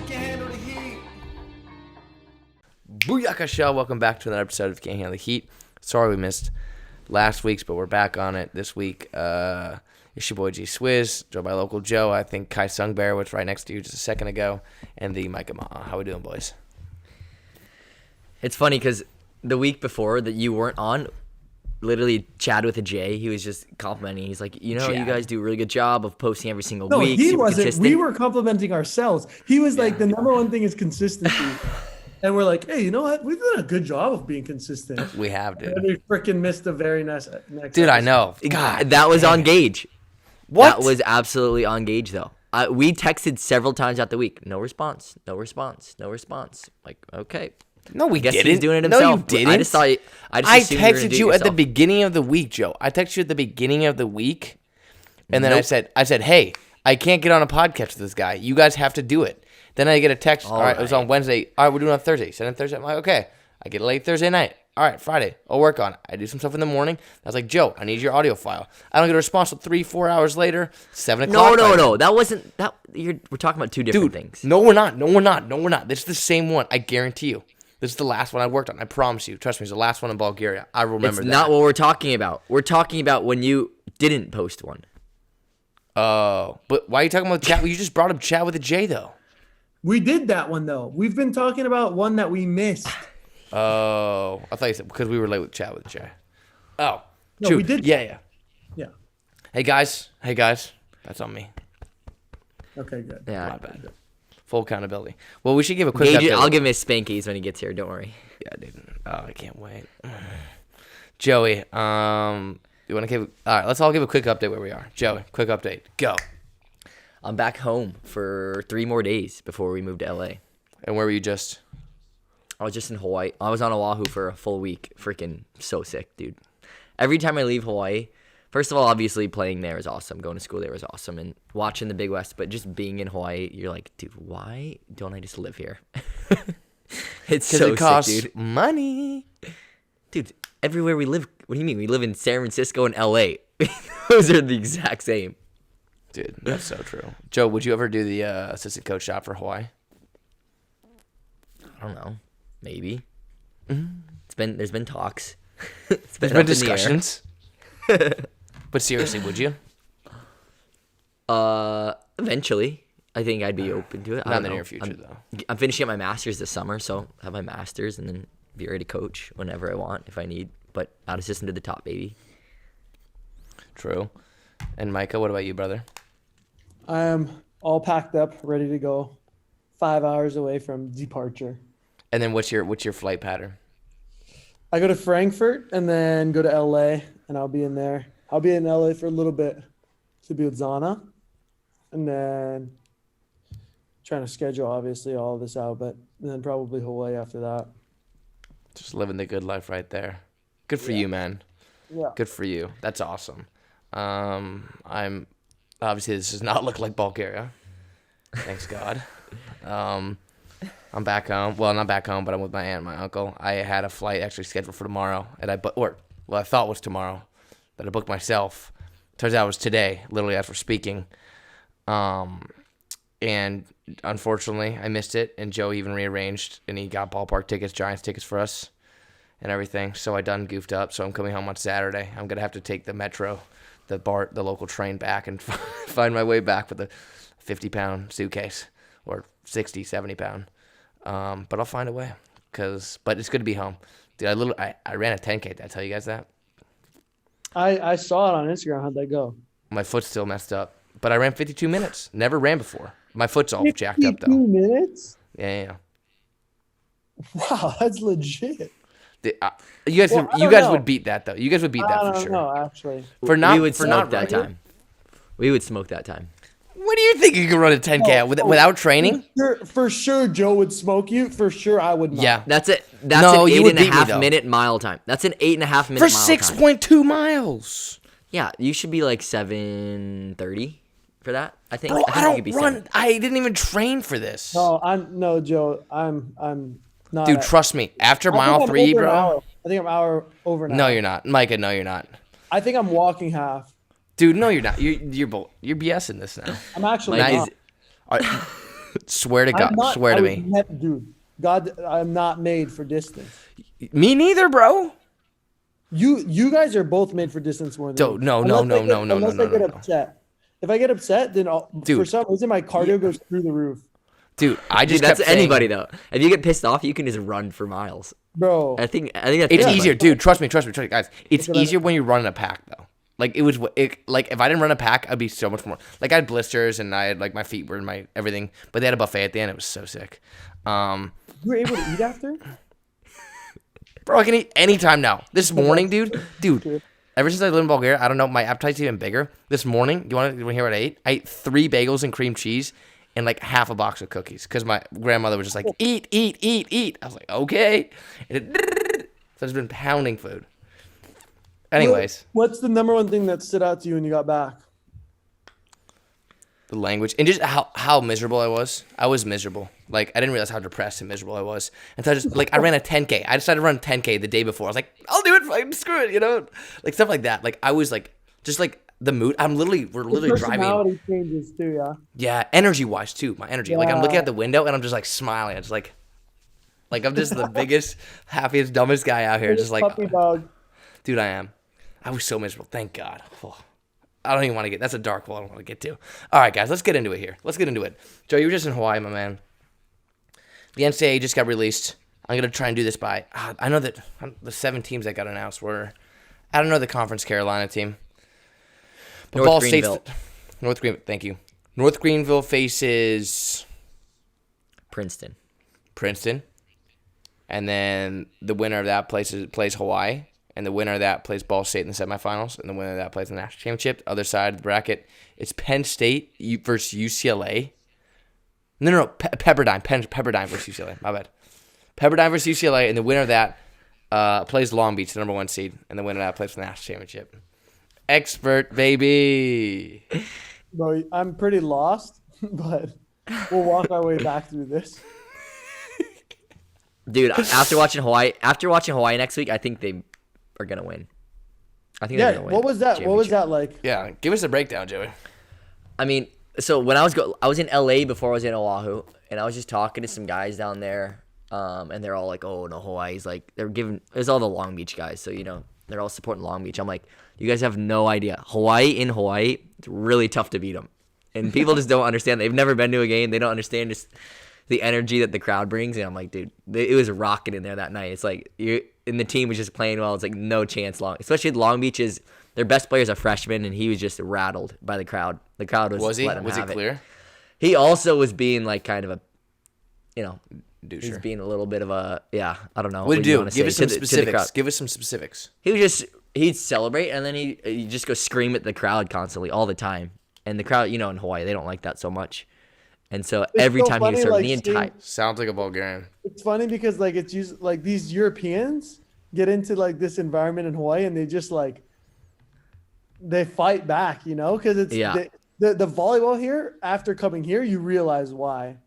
you can't handle the heat. Booyaka Shell, welcome back to another episode of Can't Handle the Heat. Sorry we missed last week's, but we're back on it this week. It's your boy G Swizz, joined by local Joe. I think Kai Sungbear was right next to you just a second ago, and the Micah Maha. How we doing, boys? It's funny because the week before that you weren't on, literally Chad with a J, he was just complimenting. He's like, you Chad. guys do a really good job of posting every single No, week. he super wasn't. consistent. We were complimenting ourselves. He was like, the number one thing is consistency. And we're like, hey, you know what? We've done a good job of being consistent. We have, dude. And we freaking missed the very next Dude, I episode. know. God, that was on Gauge. What? That was absolutely on Gauge, though. We texted several times out the week. No response. No response. No response. Like, okay. No, we Guess didn't. he's doing it No, himself. you didn't. I just thought. I assumed you were gonna texted do it you at the yourself. beginning of the week, Joe. I texted you at the beginning of the week, and then Nope. I said, hey, I can't get on a podcast with this guy. You guys have to do it. Then I get a text. All right, it was on Wednesday. All right, we're doing it on Thursday. Send it Thursday. I'm like, okay. I get it late Thursday night. All right, Friday. I'll work on it. I do some stuff in the morning. I was like, Joe, I need your audio file. I don't get a response until 3-4 hours later. 7 o'clock. No. That wasn't that. We're talking about two different things. No, we're not. This is the same one. I guarantee you. This is the last one I worked on. I promise you. Trust me, it's the last one in Bulgaria. I remember It's that. not what we're talking about. We're talking about when you didn't post one. Oh, but why are you talking about chat? You just brought up chat with a J, though. We did that one, though. We've been talking about one that we missed. Oh, I thought you said because we were late with chat with a J. Oh, No, true. we did. Yeah. Yeah. Hey guys. That's on me. Okay, good. Yeah. My bad. Full accountability. Well, we should give a quick Gauge, update. I'll give him his spankies when he gets here. Don't worry. Yeah, dude. Oh, I can't wait. Joey, you want to give? All right, let's all give a quick update where we are. Joey, quick update. Go. I'm back home for 3 more days before we move to LA. And where were you just? I was just in Hawaii. I was on Oahu for a full week. Freaking so sick, dude. Every time I leave Hawaii, first of all, obviously playing there is awesome. Going to school there was awesome. And watching the Big West. But just being in Hawaii, you're like, dude, why don't I just live here? It's so it costs sick, dude. money. Dude, everywhere we live, what do you mean? We live in San Francisco and LA. Those are the exact same. Dude, that's so true. Joe, would you ever do the assistant coach job for Hawaii? I don't know. Maybe. Mm-hmm. There's been talks. There's been up in the air. discussions. But seriously, would you? Eventually, I think I'd be open to it. I Not in don't the know. near future, though. I'm finishing up my master's this summer, so I have my master's and then be ready to coach whenever I want, if I need. But not assistant to the top, baby. True. And Micah, what about you, brother? I'm all packed up, ready to go. 5 hours away from departure. And then what's your flight pattern? I go to Frankfurt and then go to LA, and I'll be in there. I'll be in LA for a little bit to be with Zana, and then trying to schedule obviously all of this out, but then probably Hawaii after that. Just living the good life right there. Good for you, man. Yeah. Good for you. That's awesome. I'm obviously this does not look like Bulgaria. Thanks God. I'm back home. Well, not back home, but I'm with my aunt and my uncle. I had a flight actually scheduled for tomorrow, and I thought was tomorrow, that I booked myself. Turns out it was today, literally as we're speaking. And unfortunately, I missed it, and Joe even rearranged, and he got ballpark tickets, Giants tickets for us, and everything. So I done goofed up. So I'm coming home on Saturday. I'm gonna have to take the metro, the local train back, and find my way back with a 50-pound suitcase or 60, 70-pound. But I'll find a way, but it's good to be home. Dude, I ran a 10K. Did I tell you guys that? I saw it on Instagram. How'd that go? My foot's still messed up, but I ran 52 minutes. Never ran before. My foot's all jacked up 52 though. minutes? Yeah. Wow, that's legit. You guys, Well, I you don't guys know. would beat that though. You guys would beat that I for don't sure. know, actually. For not, we would for smoke not that running? time. We would smoke that time. What do you think you can run a 10K without training? For sure, Joe would smoke you. For sure, I would not. Yeah. That's it. No, That's an you would beat me, 8.5 though. minute mile time. That's an 8.5 minute For mile time. 6.2 miles. Yeah, you should be like 7:30 for that. I think. Bro, I I think you could don't be run. 7. I didn't even train for this. No, Joe. I'm not. Dude, trust me. After I think mile I'm 3, over an bro. hour. I think I'm over an hour. No, you're not. Micah, no, you're not. I think I'm walking half. Dude, no, you're not. You're BSing this now. I'm actually Mike not. is- Swear to God. Swear to me. Dude, God, I'm not made for distance. Me neither, bro. You guys are both made for distance more than me. No. Unless I get upset. If I get upset, then for some reason my cardio goes through the roof. Dude, I just that's kept saying, anybody though. If you get pissed off, you can just run for miles. Bro. I think that's it's anybody. easier, dude. Trust me, guys. It's easier when you run in a pack, though. Like like if I didn't run a pack, I'd be so much more. Like I had blisters and I had like my feet were in my everything, but they had a buffet at the end. It was so sick. You were able to eat after? Bro, I can eat anytime now. This morning, dude. Ever since I lived in Bulgaria, I don't know, my appetite's even bigger. This morning, you want to hear what I ate? I ate 3 bagels and cream cheese and like half a box of cookies because my grandmother was just like, eat. I was like, okay. So I've just been pounding food. Anyways. What's the number one thing that stood out to you when you got back? The language and just how miserable I was. I was miserable. Like I didn't realize how depressed and miserable I was. And so I ran a 10K. I decided to run 10K the day before. I was like, I'll do it. Fucking screw it, like stuff like that. Like I was like, just like the mood. We're literally driving. Personality changes too, yeah. Yeah, energy wise too. My energy. Yeah. Like I'm looking out the window and I'm just like smiling. It's like I'm just the biggest, happiest, dumbest guy out here. Just like, puppy dog. Dude, I am. I was so miserable. Thank God. Oh. I don't even want to that's a dark hole I don't want to get to. All right, guys, let's get into it here. Joe, you were just in Hawaii, my man. The NCAA just got released. I'm going to try and do this by, I know that the 7 teams that got announced were, I don't know the Conference Carolina team. But Ball State's, North Greenville, thank you. North Greenville faces Princeton. And then the winner of that plays Hawaii. And the winner of that plays Ball State in the semifinals. And the winner of that plays the national championship. Other side of the bracket, it's Penn State versus UCLA. No. Pepperdine. Pepperdine versus UCLA. My bad. Pepperdine versus UCLA. And the winner of that plays Long Beach, the number 1 seed. And the winner of that plays for the national championship. Expert, baby. Bro, I'm pretty lost, but we'll walk our way back through this. Dude, after watching Hawaii next week, I think they are gonna win. I think they're gonna win. What was that like? Yeah, give us a breakdown, Joey. I mean, so when I was in LA before I was in Oahu, and I was just talking to some guys down there, and they're all like, "Oh no, Hawaii's like it's all the Long Beach guys, so they're all supporting Long Beach." I'm like, you guys have no idea. Hawaii, it's really tough to beat them, and people just don't understand. They've never been to a game. They don't understand just the energy that the crowd brings. And I'm like, dude, it was rocking in there that night. It's like and the team was just playing well. It's like no chance especially Long Beach's their best players are freshmen, and he was just rattled by the crowd. The crowd was he? letting him Was have he clear? It. He also was being like kind of a, doucher. He's being a little bit of a I don't know. What did he do? Give us some specifics. Give us some specifics. He'd celebrate, and then he'd just go scream at the crowd constantly all the time. And the crowd, in Hawaii, they don't like that so much. And so every time he was serving the entire sounds like a Bulgarian. It's funny because it's used these Europeans get into this environment in Hawaii and they just they fight back, because it's the volleyball here. After coming here, you realize why.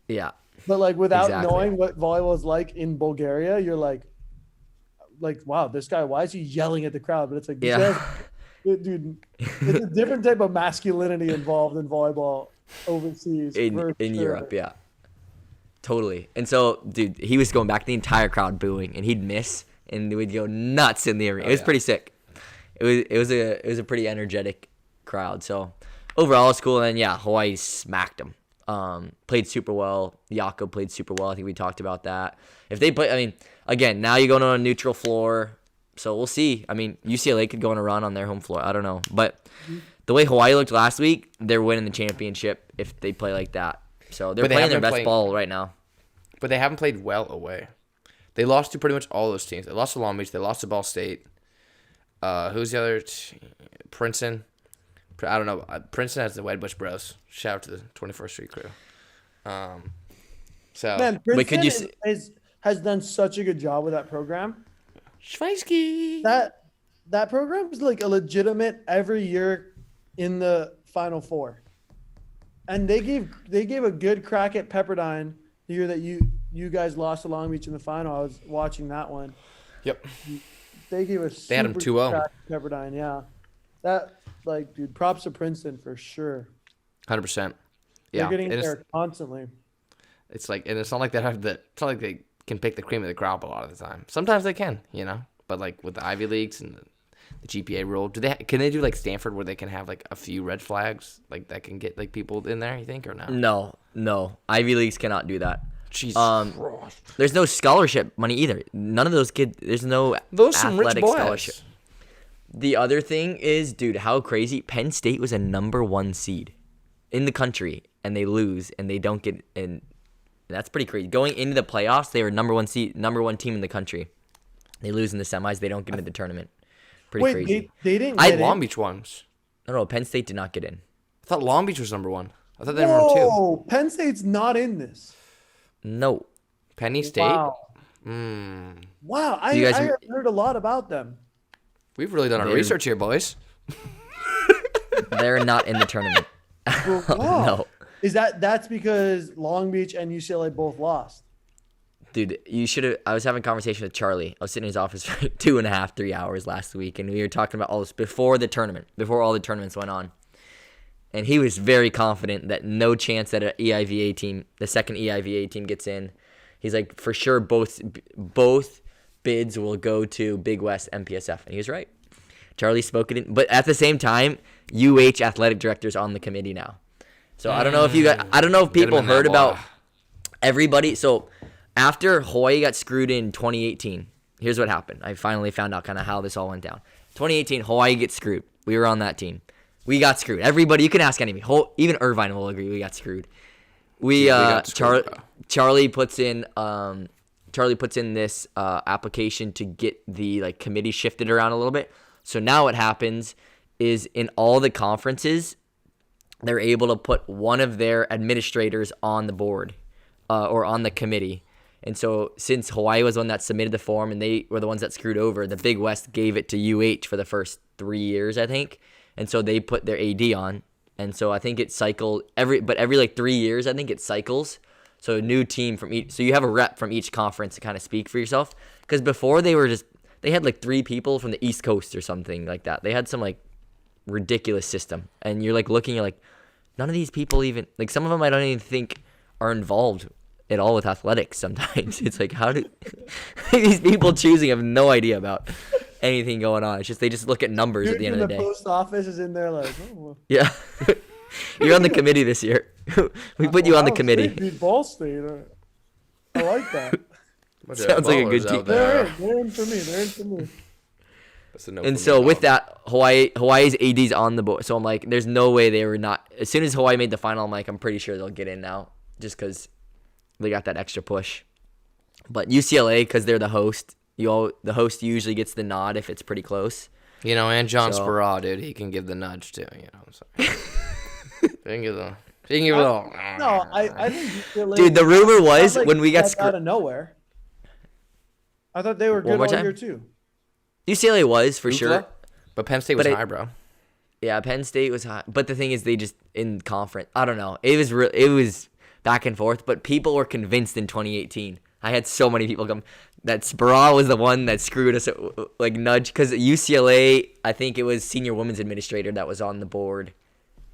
Yeah. But without knowing what volleyball is like in Bulgaria, you're like, wow, this guy, why is he yelling at the crowd? But it's like, dude, it's a different type of masculinity involved in volleyball overseas in Europe, yeah, totally. And so, dude, he was going back, the entire crowd booing, and he'd miss, and we'd go nuts in the arena. It was pretty sick. It was a pretty energetic crowd. So overall, it's cool. And Hawaii smacked them. Played super well. Jakob played super well. I think we talked about that. If they play, again, now you're going on a neutral floor, so we'll see. UCLA could go on a run on their home floor. I don't know, but the way Hawaii looked last week, they're winning the championship if they play like that. So they're playing their best ball right now. But they haven't played well away. They lost to pretty much all those teams. They lost to Long Beach. They lost to Ball State. Who's the other? Princeton. I don't know. Princeton has the Wedbush Bros. Shout out to the 21st Street crew. Man, Princeton has done such a good job with that program. Schweizky. That program is a legitimate every year in the Final Four, and they gave a good crack at Pepperdine the year that you guys lost to Long Beach in the final. I was watching that one. Yep. They gave a they had them 2-0. Crack at Pepperdine, yeah. That dude, props to Princeton for sure. 100%. They're getting and there constantly. it's like, and it's not like they have the. It's not like they can pick the cream of the crop a lot of the time. Sometimes they can, but like with the Ivy Leagues and the GPA rule, can they do like Stanford where they can have like a few red flags like that can get like people in there? You think or no? No. Ivy Leagues cannot do that. Jesus Christ. There's no scholarship money either. None of those kids. There's no Some rich athletic boys. scholarship. The other thing is, dude, how crazy. Penn State was a #1 seed in the country, and they lose, and they don't get in. That's pretty crazy. Going into the playoffs, they were #1 team in the country. They lose in the semis. They don't get into the tournament. Pretty crazy. They didn't I get had Long in? Beach ones. No, Penn State did not get in. I thought Long Beach was #1. I thought they were #2. Whoa, Penn State's not in this. No. Penny State. Wow. Wow, I heard a lot about them. We've really done our research here, boys. They're not in the tournament. Wow. No. That's because Long Beach and UCLA both lost? Dude, you should have. I was having a conversation with Charlie. I was sitting in his office for 2.5, 3 hours last week, and we were talking about all this before all the tournaments went on. And he was very confident that no chance that the second EIVA team gets in. He's like, for sure, both bids will go to Big West MPSF, and he was right. Charlie spoke it in, but at the same time, UH athletic director's on the committee now. So I don't know if people heard about everybody. So after Hawaii got screwed in 2018, here's what happened. I finally found out kind of how this all went down. 2018, Hawaii gets screwed. We were on that team. We got screwed. Everybody, you can ask anybody. Even Irvine will agree we got screwed. Charlie puts in this application to get the committee shifted around a little bit. So now what happens is in all the conferences, they're able to put one of their administrators on the board or on the committee. And so since Hawaii was the one that submitted the form and they were the ones that screwed over, the Big West gave it to UH for the first 3 years, I think. And so they put their AD on. And so I think it cycled every 3 years, I think it cycles. So a new team from each, so you have a rep from each conference to kind of speak for yourself. Because before they had 3 people from the East Coast or something like that. They had some ridiculous system. And you're looking, you're none of these people even, some of them I don't even think are involved at all with athletics sometimes. It's how do these people choosing have no idea about anything going on. It's just they just look at numbers at the end of the day. The post office is in there oh. Yeah. You're on the committee this year. We put you on the committee. Beat Ball State. I like that. Sounds like a good team. They're in for me. And so with that, Hawaii's AD's on the board. So I'm there's no way they were not. As soon as Hawaii made the final, I'm pretty sure they'll get in now, just because they got that extra push. But UCLA, because they're the host, the host usually gets the nod if it's pretty close. And John Speraw, dude, he can give the nudge too. He can give the. No, I think UCLA. Dude, the rumor was when we got out of nowhere. I thought they were good all year too. UCLA was for sure, but Penn State was high, bro. Yeah, Penn State was high, but the thing is, they just in conference. I don't know. It was back and forth, but people were convinced in 2018. I had so many people come that Speraw was the one that screwed us, nudge, because UCLA. I think it was senior women's administrator that was on the board.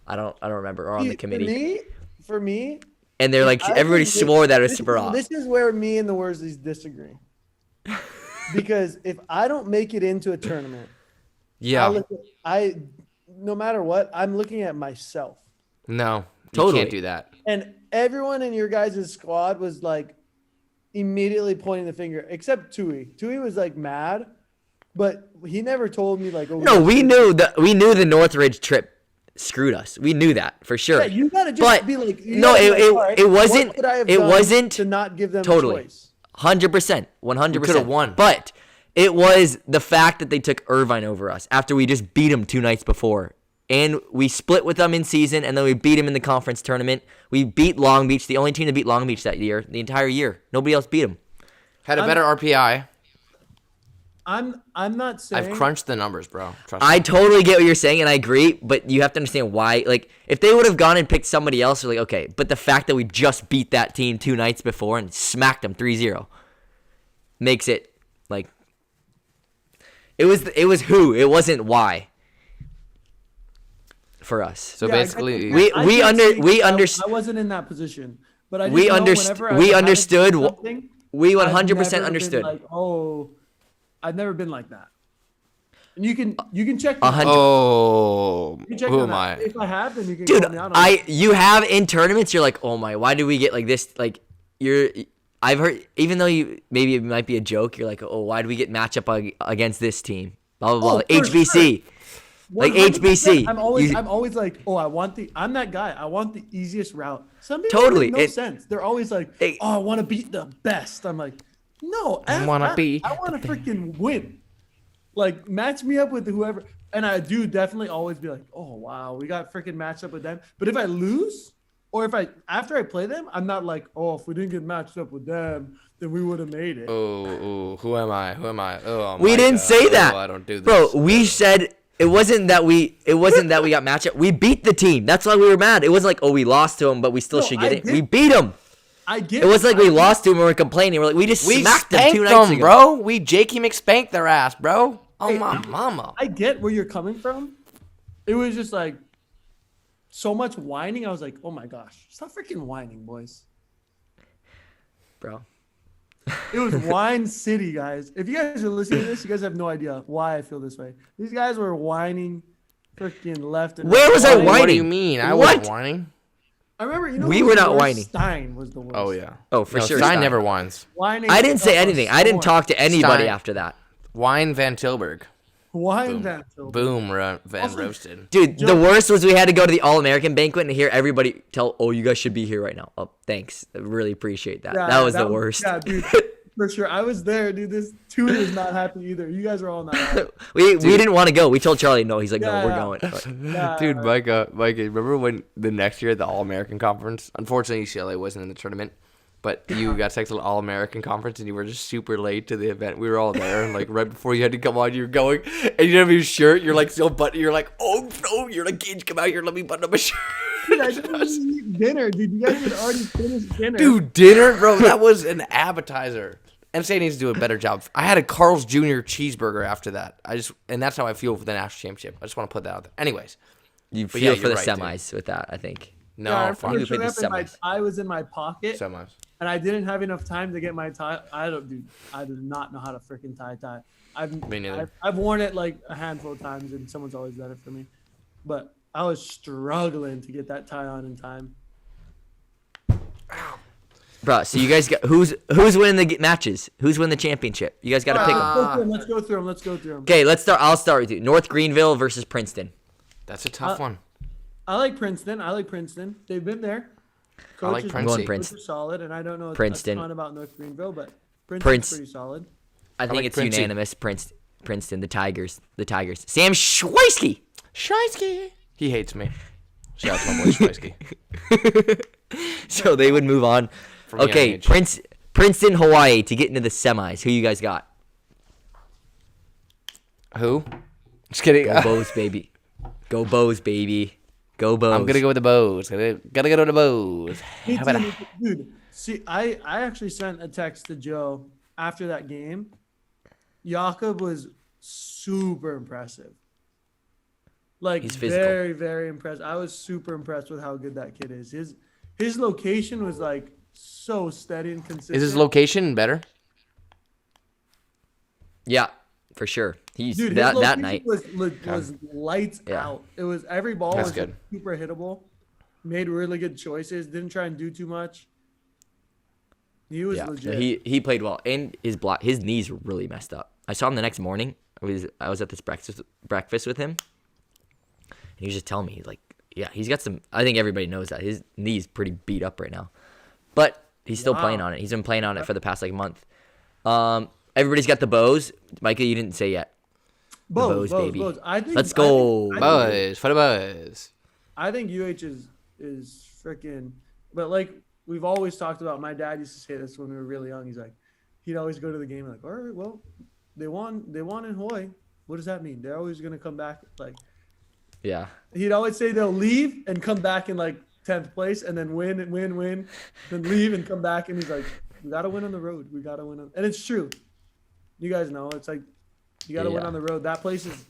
I don't remember, or on the committee. For me, and they're everybody swore that it was Speraw. This is where me and the Worsleys disagree. Because if I don't make it into a tournament, I no matter what, I'm looking at myself. No, totally. You can't do that. And everyone in your guys' squad was immediately pointing the finger, except Tui. Tui was mad, but he never told me No, we knew the Northridge trip screwed us. We knew that for sure. Yeah, you gotta just be no, it wasn't. It wasn't to not give them totally. a choice. 100%, 100%. Could have won, but it was the fact that they took Irvine over us after we just beat them 2 nights before, and we split with them in season, and then we beat them in the conference tournament. We beat Long Beach, the only team to beat Long Beach that year, the entire year. Nobody else beat them. Had a better RPI. I'm not saying. I've crunched the numbers, bro. Trust me. I totally get what you're saying, and I agree, but you have to understand why. If they would have gone and picked somebody else, you're okay. But the fact that we just beat that team 2 nights before and smacked them 3-0 makes it it was who. It wasn't why. for us. So Yeah, I basically, get that. we can't under- say we 'cause underst- I wasn't in that position, but I we just know underst- whenever I we had to do understood wh- something, We I've 100% never been understood. Like, oh, I've never been like that. And you can check. A me hundred- out. oh, You can check who me am out. I? If I have, then you can Dude, call me out on it. you have in tournaments, you're like, oh my, why do we get like this? Like I've heard, even though maybe it might be a joke, you're like, oh, why do we get matchup against this team? Blah blah blah. Oh, for HBC. Like 100%. HBC. I'm always like, oh, I'm that guy. I want the easiest route. Some people Totally. make no sense. They're always like, Hey. oh, I want to beat the best. I'm like, no, I want to freaking win. Like, match me up with whoever. And I do definitely always be like, oh, wow, we got freaking matched up with them. But if I lose, or after I play them, I'm not like, oh, if we didn't get matched up with them, then we would have made it. Oh, who am I? Who am I? Oh, We didn't say that. Oh, I don't do this. Bro, we said it wasn't that we got matched up. We beat the team. That's why we were mad. It wasn't like, oh, we lost to them, but we still should get it. We beat them. I get It was like we I- lost to them and we're complaining. We're like, we we smacked them spanked 2 nights them, ago. bro. We Jakey McSpanked their ass, bro. Oh my mama. I get where you're coming from. It was just like so much whining. I was like, oh my gosh, stop freaking whining, boys. Bro. It was Wine City, guys. If you guys are listening to this, you guys have no idea why I feel this way. These guys were whining freaking left and Where right. was I whining? What do you mean? I What? wasn't whining. I remember, We who were was not the worst? whining. Stein was the worst. Oh yeah. Oh, for No, sure. Stein Stein. never whines. Whining I didn't say up a anything. I didn't storm. talk to anybody Stein. after that. Wine Van Tilburg. Wine that. Boom, Van Also- roasted. Dude, Joe- the worst was we had to go to the All-American banquet and hear everybody tell, oh, you guys should be here right now. Oh, thanks. I really appreciate that. Yeah, that was the worst. Yeah, dude. For sure. I was there, dude. This Tune was not happy either. You guys were all not happy. we didn't want to go. We told Charlie no. He's like, Yeah, no, we're yeah. going. Like, Yeah, Dude, Micah, remember when the next year at the All-American Conference, unfortunately UCLA wasn't in the tournament, but you got texted All-American Conference and you were just super late to the event. We were all there, and like right before you had to come on, you were going, and you didn't have your shirt. You're like still button. You're like, oh no, you're like, Gage, come out here, let me button up my shirt. Dude, I didn't even eat dinner, dude. You guys had already finished dinner. Dude, dinner, bro, that was an appetizer. MSA needs to do a better job. I had a Carl's Jr. cheeseburger after that. And that's how I feel for the national championship. I just want to put that out there. Anyways, you But feel yeah, for the you're right, dude. semis with that, I think. no, Yeah, I fine. You remember played the showing up and my semis. tie was in my pocket, Semis. and I didn't have enough time to get my tie. I do not know how to freaking tie. Me neither. I've worn it like a handful of times, and someone's always done it for me. But I was struggling to get that tie on in time. Bro, so you guys got who's winning the matches? Who's winning the championship? You guys got to pick. Let's go through them. Let's go through them. Okay, let's start. I'll start with you. North Greenville versus Princeton. That's a tough one. I like Princeton. They've been there. I like Coaches- Princeton. I'm going coaches Princeton. are solid, and I don't know Princeton. a ton about North Greenville, but Princeton's Prince- pretty solid. I think like it's Princey. unanimous. Princeton, the Tigers. Sam Schweisky. Scheisky. He hates me. Shout out to my boy Scheisky. So they would move on. From a young Okay, age. Princeton, Hawaii to get into the semis. Who you guys got? Who? Just kidding. Go Bows, baby. Go Bows, baby. Go Bows. I'm going to go with the Bows. Gotta go to the Bows. Me How about too, dude. See, I actually sent a text to Joe after that game. Jakob was super impressive. Like He's physical. very, very impressed. I was super impressed with how good that kid is. His location was like so steady and consistent. Is his location better? Yeah, for sure. He's Dude, his that location night. was lights Yeah. out. It was every ball That's was good. super hittable. Made really good choices. Didn't try and do too much. He was Yeah, legit. he played well, and his knees were really messed up. I saw him the next morning. I was at this breakfast with him, and he was just telling me like, yeah, he's got some. I think everybody knows that his knee's pretty beat up right now, but he's still playing on it. He's been playing on it for the past like month. Everybody's got the Bows. Micah, you didn't say yet. Bows, baby. Bows. I think, Let's go. Bows. For the Bows. I think UH is freaking. But like we've always talked about, my dad used to say this when we were really young. He's like, he'd always go to the game like, all right, well, they won in Hawaii. What does that mean? They're always gonna come back. Like, Yeah. he'd always say they'll leave and come back in like 10th place and then win, then leave and come back. And he's like, we gotta win on the road. We gotta win on, and it's true. You guys know it's like you gotta win Yeah. on the road. That place is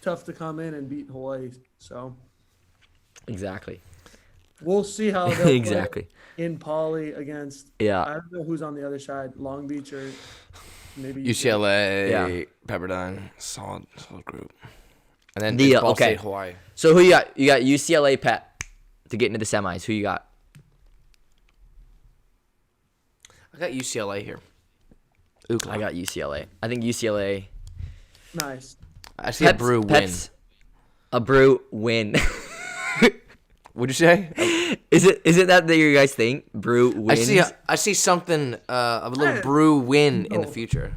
tough to come in and beat Hawaii. So Exactly. We'll see how they'll play Exactly. in Poly against. Yeah. I don't know who's on the other side, Long Beach or maybe UCLA, Yeah. Pepperdine, solid group. And then The, it's Ball okay. State, Hawaii. So who you got? You got UCLA Pep to get into the semis. Who you got? I got UCLA here. I got UCLA. I think UCLA. Nice. I see a Brew win. Pep's a Brew win. What'd you say? Is it that you guys think Brew wins? I see something of a little Brew win in the future.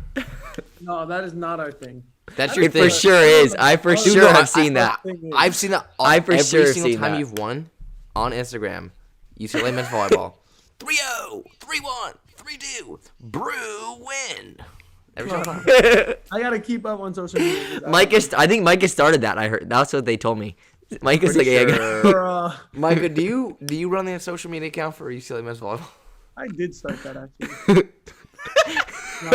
No, that is not our thing. That's your It thing. for sure is. I for Dude, sure no, have seen that. I've seen that. I for every sure single seen time that. you've won on Instagram. UCLA men's volleyball. 3-0, 3-1, 3-2. Brew win. Every single time. I gotta keep up on social media. I think Micah started that. I heard that's what they told me. Micah's like, Pretty yeah, sure. Micah, do you run the social media account for UCLA men's volleyball? I did start that actually. You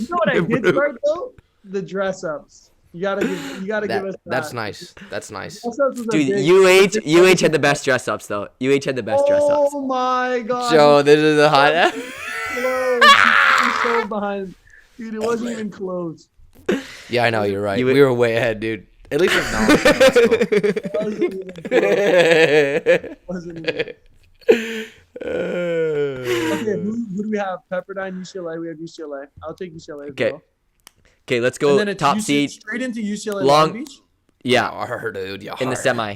know what I did start though? The dress ups. You gotta give us that. That's nice. That's nice. Dress ups was a dude. big- UH had the best dress ups though. UH had the best dress ups. Oh my god. Joe, this is a hot. Close. I'm so behind. Dude, it wasn't even close. Yeah, I know. You're right. You- We were way ahead, dude. At least acknowledge it. It wasn't even close. Wasn't even. Okay, who do we have? Pepperdine, UCLA. We have UCLA. I'll take UCLA as Okay. well. Okay, let's And go then it's top UC seed. straight into UCLA Long- Long Beach. Yeah, Yar, dude. Yar. in the semi.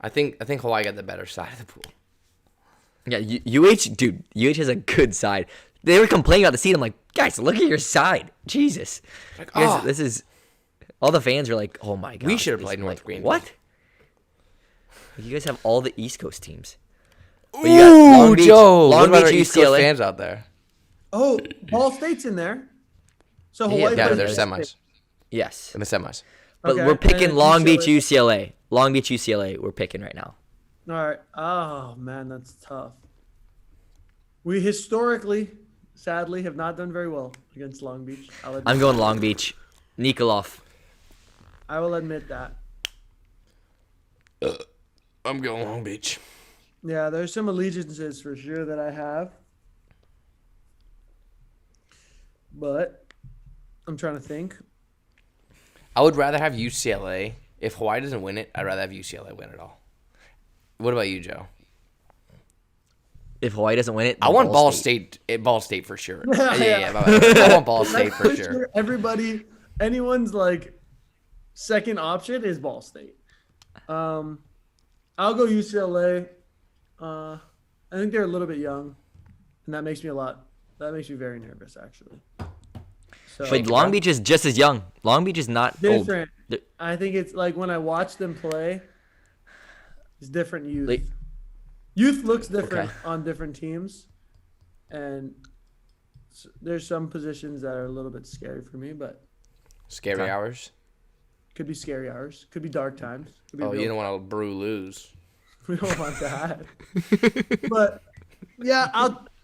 I think Hawaii got the better side of the pool. Yeah, UH, dude. UH has a good side. They were complaining about the seed. I'm like, guys, look at your side. Jesus. Like, You guys, oh. this is. All the fans are like, oh my god. We should have this played is North like, Greenville. What? You guys have all the East Coast teams. Ooh, But you got Long Beach, Joe. Long what about Beach, our East Coast UCLA. fans out there? Oh, Ball State's in there. So Yeah, Hawaii. Yeah, plays they're Ball semis. State. Yes. In the semis. But Okay, we're and picking then Long Beach, UCLA. UCLA. Long Beach, UCLA. We're picking right now. All right. Oh man, that's tough. We historically, sadly, have not done very well against Long Beach. I'm going Long Beach. Nikolov. I will admit that. I'm going Long Beach. Yeah, there's some allegiances for sure that I have, but I'm trying to think. I would rather have UCLA. If Hawaii doesn't win it, I'd rather have UCLA win it all. What about you, Joe? If Hawaii doesn't win it, I then want Ball State. Ball State for sure. Yeah. I want Ball State for I'm sure. Everybody, anyone's like second option is Ball State. I'll go UCLA. I think they're a little bit young, and that makes me very nervous actually. So But Long Beach is just as young. Long Beach is not old. different. I think it's like when I watch them play, it's different youth. Like- Youth looks different Okay. on different teams, and there's some positions that are a little bit scary for me, but Scary Okay. hours. could be scary hours, could be dark times. Could be Oh, real- you don't want to brew lose. We don't want that. But yeah,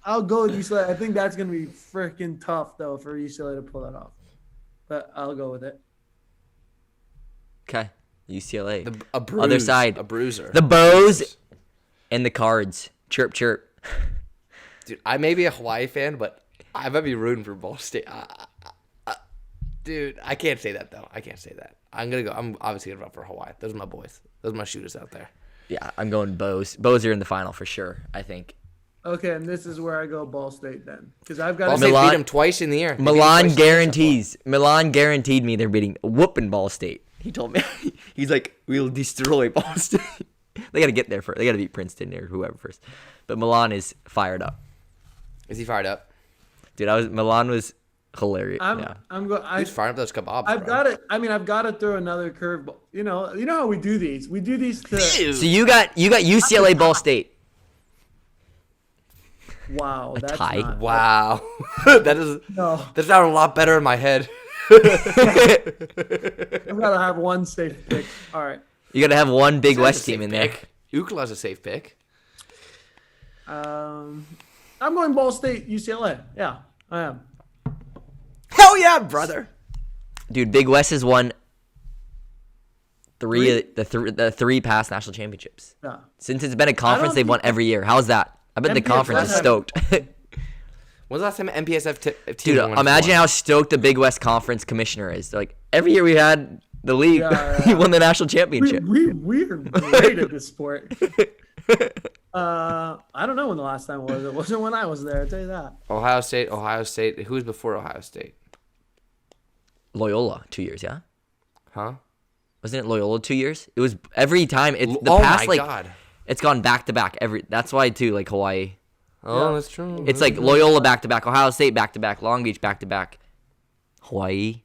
I'll go with UCLA. I think that's gonna be freaking tough though for UCLA to pull that off, but I'll go with it. Okay. UCLA. A bruise, Other side. A bruiser. The Bows and the Cards. Chirp, chirp. Dude, I may be a Hawaii fan, but I might be rooting for Ball State. Dude, I can't say that though. I can't say that. I'm obviously gonna vote for Hawaii. Those are my boys. Those are my shooters out there. Yeah, I'm going Bows. Bows are in the final for sure, I think. Okay, and this is where I go Ball State then, because I've got Ball to State Milan- beat them twice in the year. They beat 'em Milan twice in guarantees. Milan guaranteed me they're whooping Ball State. He told me. He's like, we'll destroy Ball State. They got to get there first. They got to beat Princeton or whoever first. But Milan is fired up. Is he fired up? Dude, Milan was hilarious. I'm Yeah. going. He's firing up those kebabs. I've bro. got it. I mean, I've got to throw another curveball. You know how we do these. We do these to. So you got UCLA Ball State. Wow, that's tie? not. Wow, that is No, that sounded a lot better in my head. I've got to have one safe pick. All right. You got to have one Big That's a West safe team in there. pick. UCLA's a safe pick. I'm going Ball State, UCLA. Yeah, I am. Hell yeah, brother. Dude, Big West has won the three past national championships. Yeah. Since it's been a conference, they've won every year. How's that? I bet the conference is stoked. When's the last time MPSF team Dude, won imagine one? how stoked the Big West Conference commissioner is. Like every year we had the league, he won the national championship. We're great at this sport. I don't know when the last time was. It wasn't when I was there. I'll tell you that. Ohio State. Who was before Ohio State? Loyola, 2 years, yeah? Huh? Wasn't it Loyola 2 years? It was every time. It's the Oh past, my like, God. it's gone back to back. That's why, too, like Hawaii. Oh, that's true. It's like Loyola back to back, Ohio State back to back, Long Beach back to back, Hawaii.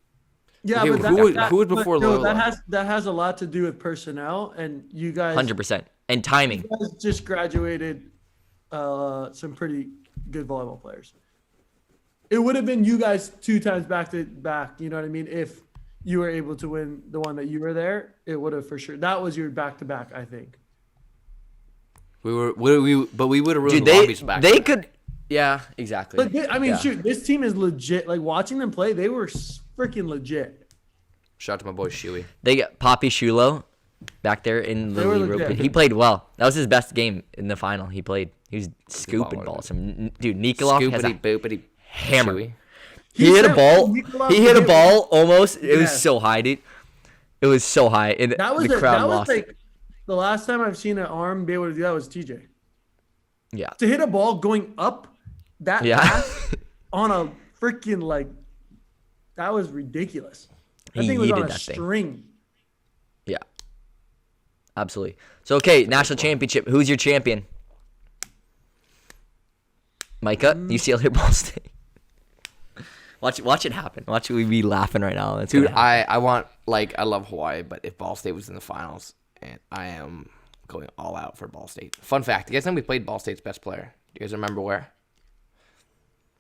Yeah, Okay, but who was before Loyola? That has a lot to do with personnel, and you guys 100%. And timing. you guys just graduated some pretty good volleyball players. It would have been you guys 2 times back to back. You know what I mean? If you were able to win the one that you were there, it would have for sure. That was your back to back, I think. We would have ruined Dude, Long Beach back. they could. Yeah, exactly. But shoot, this team is legit. Like watching them play, they were freaking legit. Shout out to my boy Shuey. They got Poppy Shulo back there in the They were lead legit. rope. He played well. That was his best game in the final. He was scooping baller, balls. Dude, Nikolov has a Scoopity boopity hammer. Shuey. He hit a ball. Nikolov He hit a hit- ball almost. It was Yes. so high, dude. It was so high, and That was the crowd that was lost like it. the last time I've seen an arm be able to do that was TJ. Yeah, To hit a ball going up that Yeah. fast on a freaking like that was ridiculous. That He thing was on yeeted a that thing. string. yeah, absolutely. So okay, national championship. Who's your champion? Micah, UCLA Ball State. Watch it happen. Watch we be laughing right now. It's Dude, gonna happen. I love Hawaii, but if Ball State was in the finals, and I am going all out for Ball State. Fun fact: you guys know we played Ball State's best player. Do you guys remember where?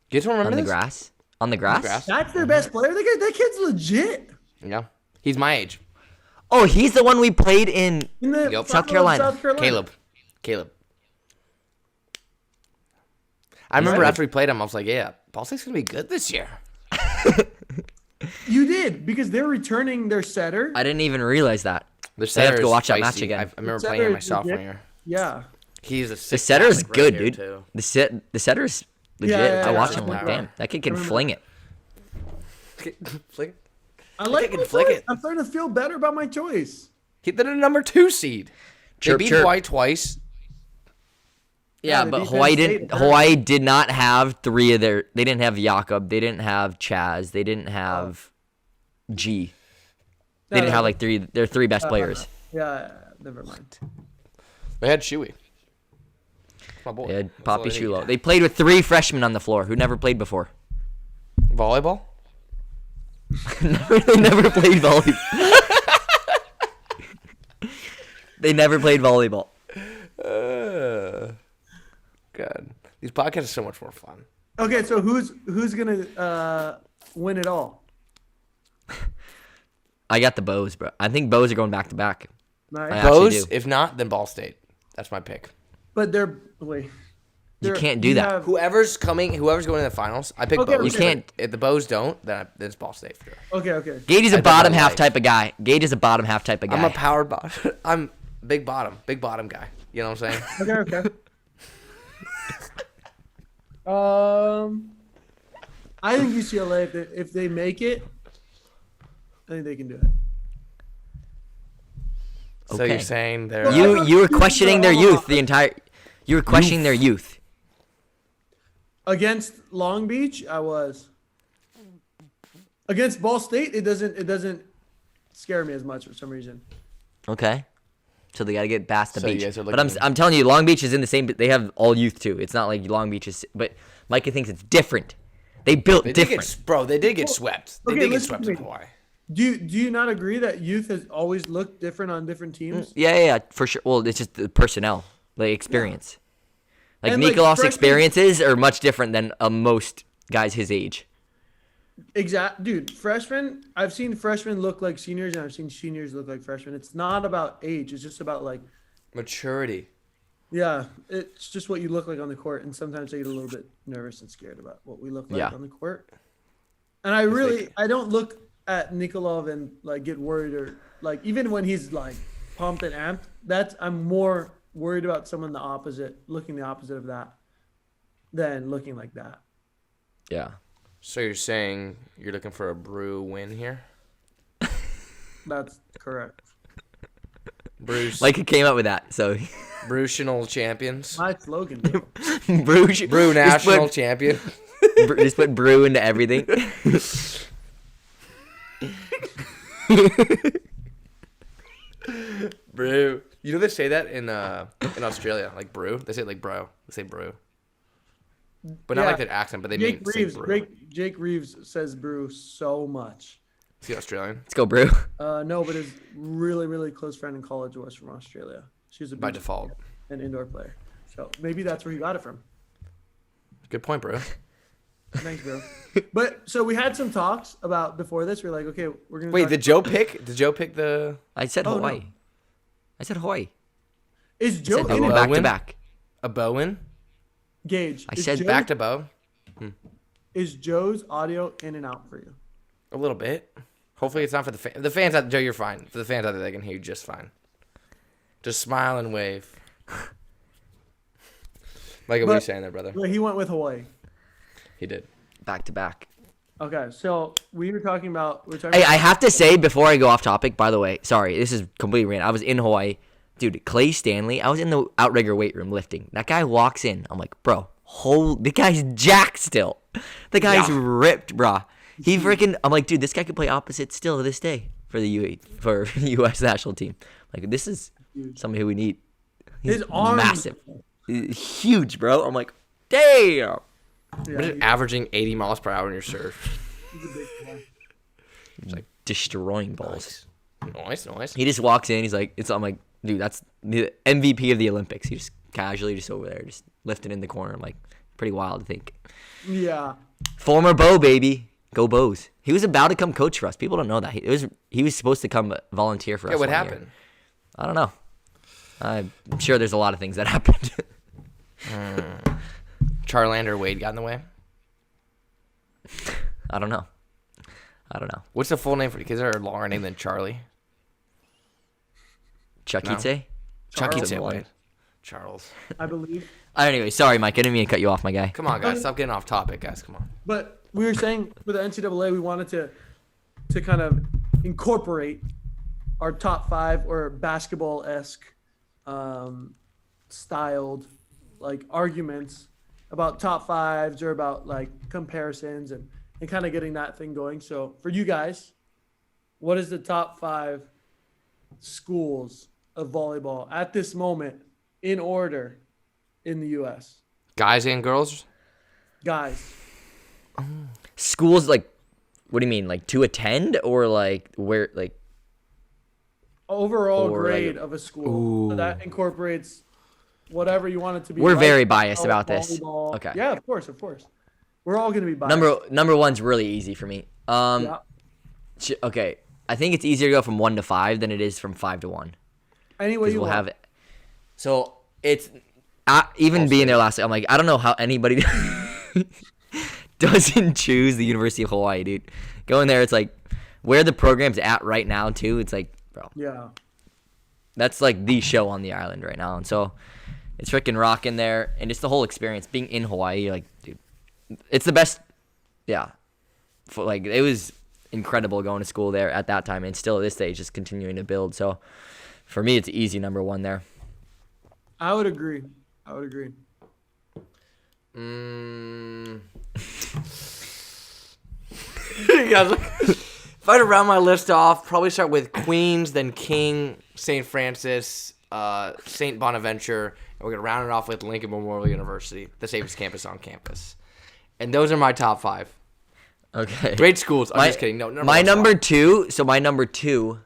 Do you guys remember on the this? grass. On the grass. grass? That's their best player. That kid's legit. Yeah, he's my age. Oh, he's the one we played in. In the Yep. South Carolina. Caleb. I remember after we played him, I was like, yeah, Ball State's gonna be good this year. You did because they're returning their setter. I didn't even realize that. The I have to setter go is watch that feisty. match again. I remember The playing him my setter is sophomore legit. year. Yeah. He's a The sick setter is guy, like, good, right here, dude. too. The setter is legit. Yeah, I watched yeah, him yeah. like, damn, that kid can remember fling it. Flick. I like can my flick choice. it. I'm starting to feel better about my choice. He did a number 2 seed. Chirp, they beat chirp. Hawaii twice. Yeah, the but defense Hawaii stayed didn't. better. Hawaii did not have 3 of their. They didn't have Jakob. They didn't have Chaz. They didn't have G. They didn't have like their 3 best players. Yeah, never mind. They had Shuey. My boy. They had That's all Poppy they need. Shulo. They played with 3 freshmen on the floor who never played before. Volleyball? They never played volleyball. They never played volleyball. God. These podcasts are so much more fun. Okay, so who's gonna win it all? I got the Bows, bro. I think Bows are going back to back. Nice. I actually Bows, do. if not, then Ball State. That's my pick. But they're wait. You can't do that. have- Whoever's going to the finals, I pick Okay, Bows. You can't. If the Bows don't, then it's Ball State for sure. Okay. Gage is I a bet bottom my half life. type of guy. Gage is a bottom half type of guy. I'm a power bottom. I'm big bottom guy. You know what I'm saying? Okay. I think UCLA, if they make it, I think they can do it. So Okay. you're saying they're You were questioning their youth the entire. You were questioning their youth. Against Long Beach, I was. Against Ball State, it doesn't scare me as much for some reason. Okay. So they got to get past the So you beach. guys are But I'm telling you, Long Beach is in the same. They have all youth too. It's not like Long Beach is. But Micah thinks it's different. They built they did different. they did get swept. They Okay, did get listen swept to in me. Hawaii. Do you not agree that youth has always looked different on different teams? Yeah, for sure. Well, it's just the personnel, like experience. Like And, like, Nikolov's freshmen- experiences are much different than most guys his age. Exact, dude. Freshmen, I've seen freshmen look like seniors, and I've seen seniors look like freshmen. It's not about age. It's just about like, Maturity. yeah, it's just what you look like on the court. And sometimes I get a little bit nervous and scared about what we look like Yeah. on the court. And I don't look at Nikolov and like get worried, or like even when he's like pumped and amped, I'm more worried about someone looking the opposite of that than looking like that. Yeah. So you're saying you're looking for a Brew win here? That's correct. Bruce. Like, it came up with that, so. Brutional champions. My slogan. Bro. Brew national champion. Just put brew into everything. Brew. You know they say that in Australia, like brew. They say it like bro. They say brew. But not like that accent, but they mean say brew. Jake Reeves says brew so much. Is he Australian? Let's go, brew. No, but his really, really close friend in college was from Australia. She was By default. An indoor player. So maybe that's where he got it from. Good point, bro. Thanks, bro. But so we had some talks about before this. We're like, okay, we're gonna. Wait, did Joe pick the? I said Hawaii. No. I said Hawaii. Is Joe I said back to back. A Bowen? Gage? I said Back to Bo. Is Joe's audio in and out for you? A little bit. Hopefully it's not for the fans. The fans out there, Joe, you're fine. For the fans out there, they can hear you just fine. Just smile and wave. Like, what are you saying there, brother? He went with Hawaii. He did. Back to back. Okay, so we were talking about. Hey, I have to say before I go off topic, by the way, sorry, this is completely random. I was in Hawaii. Dude, Clay Stanley, I was in the outrigger weight room lifting. That guy walks in. I'm like, bro, the guy's jacked still. The guy's ripped, brah. He freaking, I'm like, dude, this guy could play opposite still to this day for the U.S. national team. Like, this is somebody who we need. He's His arms massive. He's huge, bro. I'm like, damn. Imagine averaging 80 miles per hour in your serve. He's a big guy. He's like destroying balls. Nice. He just walks in. He's like, I'm like, dude, that's the MVP of the Olympics. He just casually just over there, just lifting in the corner. I'm like, pretty wild to think. Yeah. Former Bo, baby. Go Bows. He was about to come coach for us. People don't know that. He was supposed to come volunteer for us. Yeah, what 1 happened? year. I don't know. I'm sure there's a lot of things that happened. Charlander Wade got in the way? I don't know. What's the full name for you? Is there a longer name than Charlie? Chuckitze? Chuckitze Wade. Charles. I believe. Anyway, sorry, Mike. I didn't mean to cut you off, my guy. Come on, guys. Stop getting off topic, guys. Come on. But we were saying with the NCAA, we wanted to kind of incorporate our top 5 or basketball-esque styled like arguments about top 5s or about like comparisons and kind of getting that thing going. So for you guys, what is the top 5 schools of volleyball at this moment in order in the U.S.? Guys and girls? Guys. Schools, like, what do you mean? Like, to attend or like where, like? Overall or grade like, of a school. So that incorporates whatever you want it to be. We're like, very biased about this. volleyball. Okay. Yeah, of course. We're all going to be biased. Number one's really easy for me. Yeah. Okay. I think it's easier to go from 1 to 5 than it is from 5 to 1. Anyway, We'll have it. So it's even being there last. I'm like, I don't know how anybody doesn't choose the University of Hawaii, dude. Going there, it's like where the program's at right now too. It's like, bro. Yeah. That's like the show on the island right now, and so it's freaking rocking there, and just the whole experience being in Hawaii. Like, dude, it's the best. Yeah, like it was incredible going to school there at that time, and still at this stage, just continuing to build. So for me, it's easy number 1 there. I would agree. Guys, if I had to round my list off, probably start with Queens, then King, St. Francis, St. Bonaventure, and we're going to round it off with Lincoln Memorial University, the safest campus on campus. And those are my top 5. Okay. Great schools. I'm just kidding. No, my number 2. So my number 2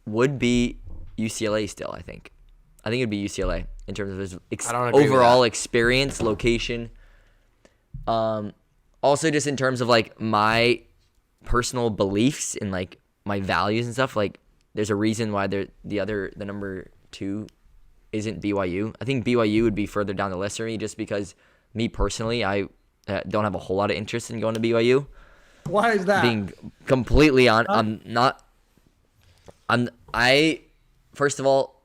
would be UCLA still, I think. I think it'd be UCLA in terms of his overall experience, location. Also, just in terms of like my personal beliefs and like my values and stuff. Like, there's a reason why the number 2 isn't BYU. I think BYU would be further down the list for me, just because me personally, I don't have a whole lot of interest in going to BYU. Why is that? Being completely on, I first of all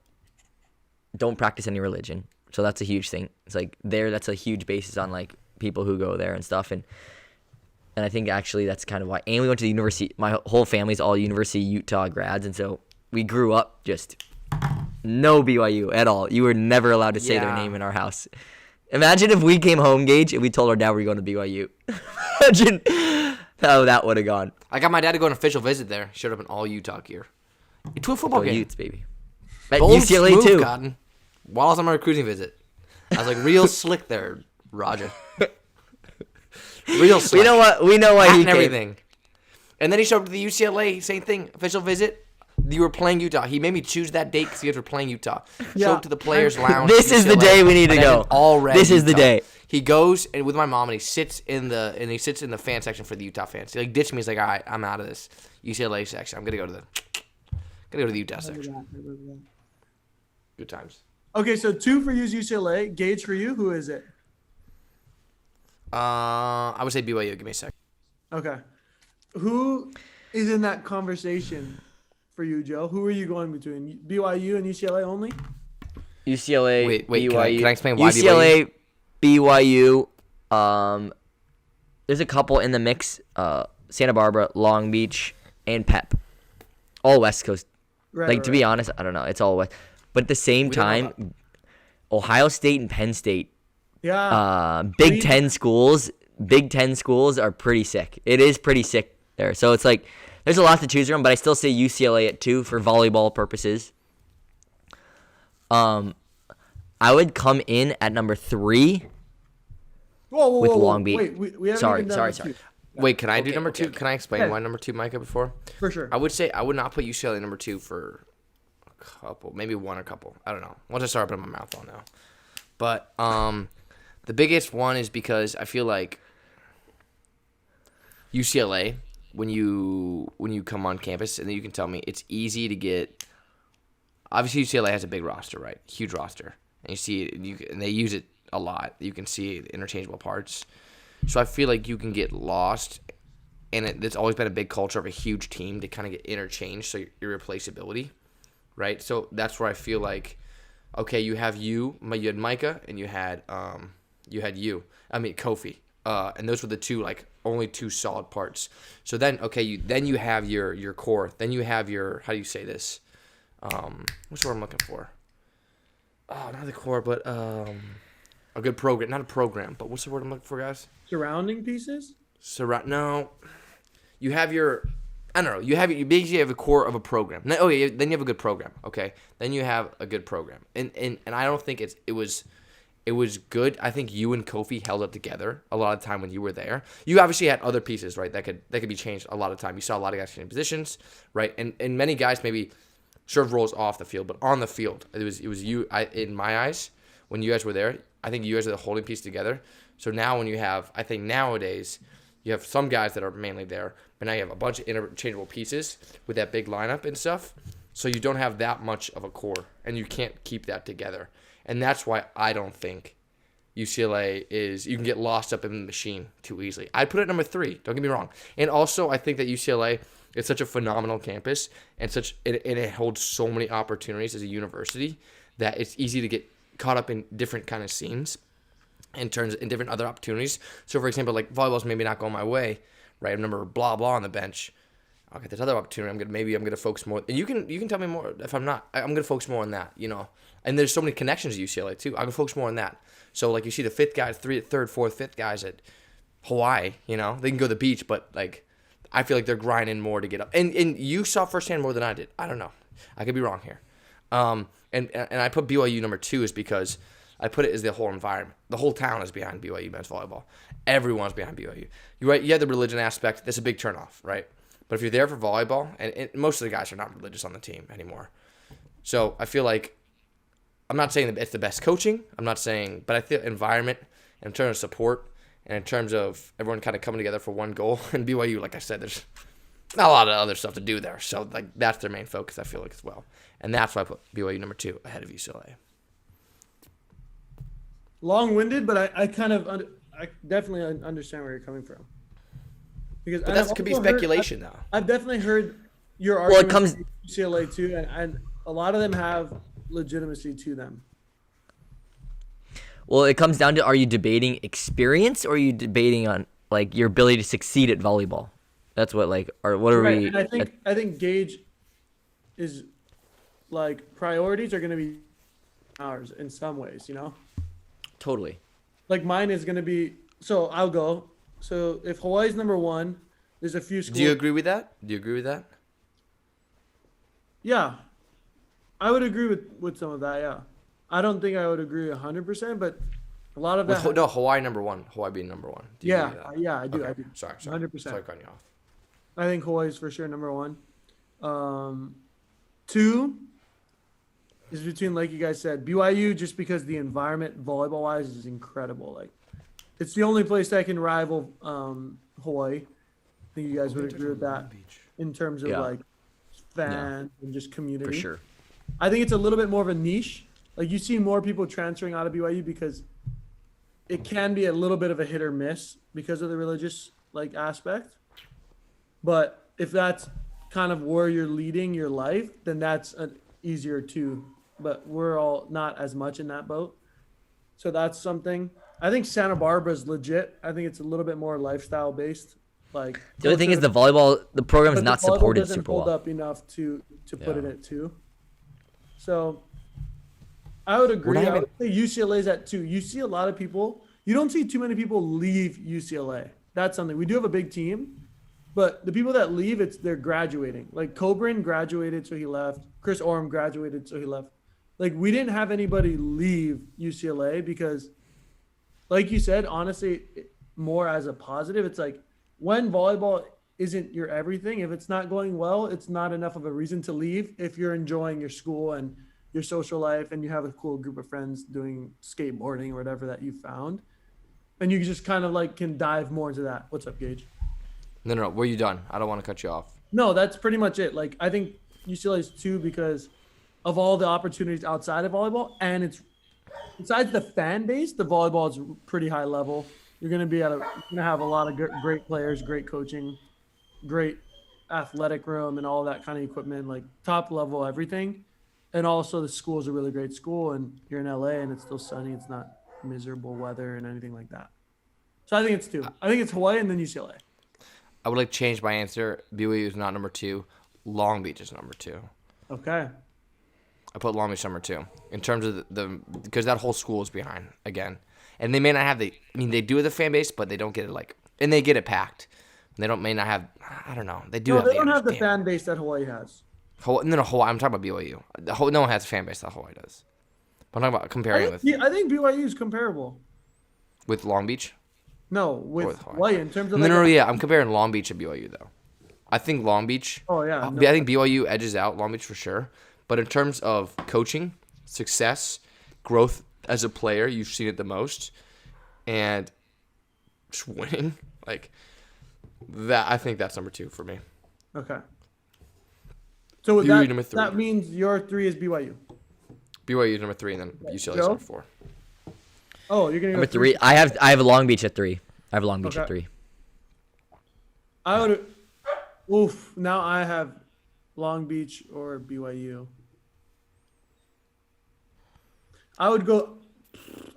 don't practice any religion, so that's a huge thing. It's like that's a huge basis on like people who go there and stuff, and I think actually that's kind of why. And we went to the university. My whole family's all University of Utah grads, and so we grew up just no BYU at all. You were never allowed to say their name in our house. Imagine if we came home, Gage, and we told our dad we were going to BYU. Imagine how that would have gone. I got my dad to go on an official visit there. Showed up in all Utah gear. To a football game. Utes, baby. At Bold UCLA smooth, too. Cotton. While I was on my recruiting visit. I was like, real slick there, Roger. Real slick. We know what. We know why Hat he and came. everything. And then he showed up to the UCLA, same thing, official visit. You were playing Utah. He made me choose that date because you guys were playing Utah. Yeah. Showed up to the players' lounge. This is the UCLA, day we need to and then go. All red This is the Utah. day. He goes and with my mom and he sits in the fan section for the Utah fans. He like ditched me. He's like, all right, I'm out of this UCLA section. I'm gonna go to the Utah section. Good times. Okay, so 2 for you is UCLA. Gage for you. Who is it? I would say BYU. Give me a sec. Okay. Who is in that conversation for you, Joe? Who are you going between? BYU and UCLA only? UCLA. Wait, BYU. can I explain why UCLA, BYU. There's a couple in the mix. Santa Barbara, Long Beach, and Pep. All West Coast. Right, To be honest, I don't know. It's all West. But at the same time, Ohio State and Penn State. Yeah. Big Ten schools are pretty sick. It is pretty sick there. So it's like there's a lot to choose from, but I still say UCLA at 2 for volleyball purposes. I would come in at number 3 Whoa, with Long Beach. Wait, we haven't Sorry. even done number 2. Wait, can I do number 2? okay. Can I explain Yeah. why number 2, Micah, before? For sure. I would say I would not put UCLA number 2 for a couple, maybe one or couple. I don't know. Once I start putting my mouth on now. But the biggest one is because I feel like UCLA, when you come on campus, and then you can tell me it's easy to get. Obviously, UCLA has a big roster, right? Huge roster, and you see it, and they use it a lot. You can see interchangeable parts. So I feel like you can get lost, and it's always been a big culture of a huge team to kind of get interchanged, so your replaceability, right? So that's where I feel like, okay, you had Micah, and you had Kofi, and those were the only two solid parts. So then, okay, you have your core, then you have your, how do you say this? What's the word I'm looking for? Oh, not the core, but a good program, not a program, but what's the word I'm looking for, guys? Surrounding pieces? No. You have your, I don't know. You basically have a core of a program. Then you have a good program. Okay. Then you have a good program. And I don't think it was good. I think you and Kofi held up together a lot of the time when you were there. You obviously had other pieces, right? That could be changed a lot of time. You saw a lot of guys changing positions, right? And many guys maybe serve roles off the field, but on the field, it was you. In my eyes, when you guys were there, I think you guys are the holding piece together. So now I think nowadays, you have some guys that are mainly there, but now you have a bunch of interchangeable pieces with that big lineup and stuff. So you don't have that much of a core, and you can't keep that together. And that's why I don't think UCLA you can get lost up in the machine too easily. I'd put it number 3. Don't get me wrong. And also, I think that UCLA is such a phenomenal campus, and it holds so many opportunities as a university that it's easy to get caught up in different kind of scenes in different other opportunities. So, for example, like volleyball's maybe not going my way, right? I remember blah blah on the bench. I'll get this other opportunity. I'm gonna focus more. And you can tell me more if I'm not. I'm gonna focus more on that, you know. And there's so many connections to UCLA too. I'm gonna focus more on that. So like you see the third, fourth, fifth guys at Hawaii, you know, they can go to the beach, but like I feel like they're grinding more to get up. And you saw firsthand more than I did. I don't know. I could be wrong here. And I put BYU number 2 is because I put it as the whole environment. The whole town is behind BYU men's volleyball. Everyone's behind BYU. You're right. You have the religion aspect. That's a big turnoff, right? But if you're there for volleyball, and most of the guys are not religious on the team anymore. So I feel like I'm not saying that it's the best coaching. I'm not saying, but I feel environment in terms of support and in terms of everyone kind of coming together for one goal. And BYU, like I said, there's not a lot of other stuff to do there. So like that's their main focus, I feel like, as well. And that's why I put BYU number 2 ahead of UCLA. Long-winded, but I definitely understand where you're coming from. Because But that could be speculation, though. I've definitely heard your Well, it arguments comes- for UCLA too, and a lot of them have legitimacy to them. Well, it comes down to, are you debating experience or are you debating on like your ability to succeed at volleyball? That's what like, or what are Right, we? and I think Gage is like priorities are going to be ours in some ways, you know. Totally. Like mine is going to be, so I'll go. So if Hawaii's number one, there's a few schools. Do you agree with that? Do you agree with that? Yeah, I would agree with some of that. Yeah, I don't think I would agree 100%, but a lot of that. No, Hawaii number one. Hawaii being number one. Do you agree with that? Yeah, I do. Okay. I do. Sorry. 100%. Sorry cutting you off. I think Hawaii's for sure number one. Two is between, like you guys said, BYU, just because the environment volleyball wise is incredible. Like, it's the only place that can rival Hawaii. I think you guys would agree with that in terms of Yeah. like fans and just community. For sure. I think it's a little bit more of a niche. Like you see more people transferring out of BYU because it can be a little bit of a hit or miss because of the religious like aspect. But if that's kind of where you're leading your life, then that's an easier too. But we're all not as much in that boat. So that's something. I think Santa Barbara is legit. I think it's a little bit more lifestyle based. Like The other thing is the program is but not the volleyball supported doesn't super hold well. up enough to put Yeah. it at 2. So I would agree. not I even- would say UCLA's at 2. You see a lot of people. You don't see too many people leave UCLA. That's something. We do have a big team, but the people that leave, they're graduating. Like Coburn graduated, so he left. Chris Orm graduated, so he left. Like we didn't have anybody leave UCLA because, like you said, honestly, more as a positive, it's like when volleyball isn't your everything, if it's not going well, it's not enough of a reason to leave if you're enjoying your school and your social life and you have a cool group of friends doing skateboarding or whatever that you found. And you just kind of like can dive more into that. What's up, Gage? No. Were you done? I don't want to cut you off. No, that's pretty much it. Like I think UCLA is 2 because of all the opportunities outside of volleyball, and it's besides the fan base, the volleyball is pretty high level. You're gonna have a lot of great players, great coaching, great athletic room, and all that kind of equipment, like top level everything. And also the school is a really great school, and you're in LA, and it's still sunny. It's not miserable weather and anything like that. So I think it's 2. I think it's Hawaii and then UCLA. I would like to change my answer. BYU is not number 2. Long Beach is number 2. Okay. I put Long Beach number 2 in terms of the because that whole school is behind again, and they may not have they do have the fan base, but they don't get it and they get it packed. They may not have. I don't know. They do. No, they don't have the fan base that Hawaii has. No, Hawaii. I'm talking about BYU. No one has a fan base that Hawaii does. But I'm talking about comparing I think BYU is comparable. with Long Beach. No, with with Hawaii. Hawaii in terms of No, yeah. I'm comparing Long Beach to BYU though. I think Long Beach. Oh yeah. I No. think BYU edges out Long Beach for sure. But in terms of coaching, success, growth as a player, you've seen it the most, and just winning like that. I think that's number 2 for me. Okay. So with BYU number 3. that means your 3 is BYU. BYU is number 3, and then UCLA is Joe? number 4. Oh, you're gonna Number go 3. I have Long Beach at 3. I have Long Beach at Okay. 3. I would. Oof. Now I have Long Beach or BYU. I would go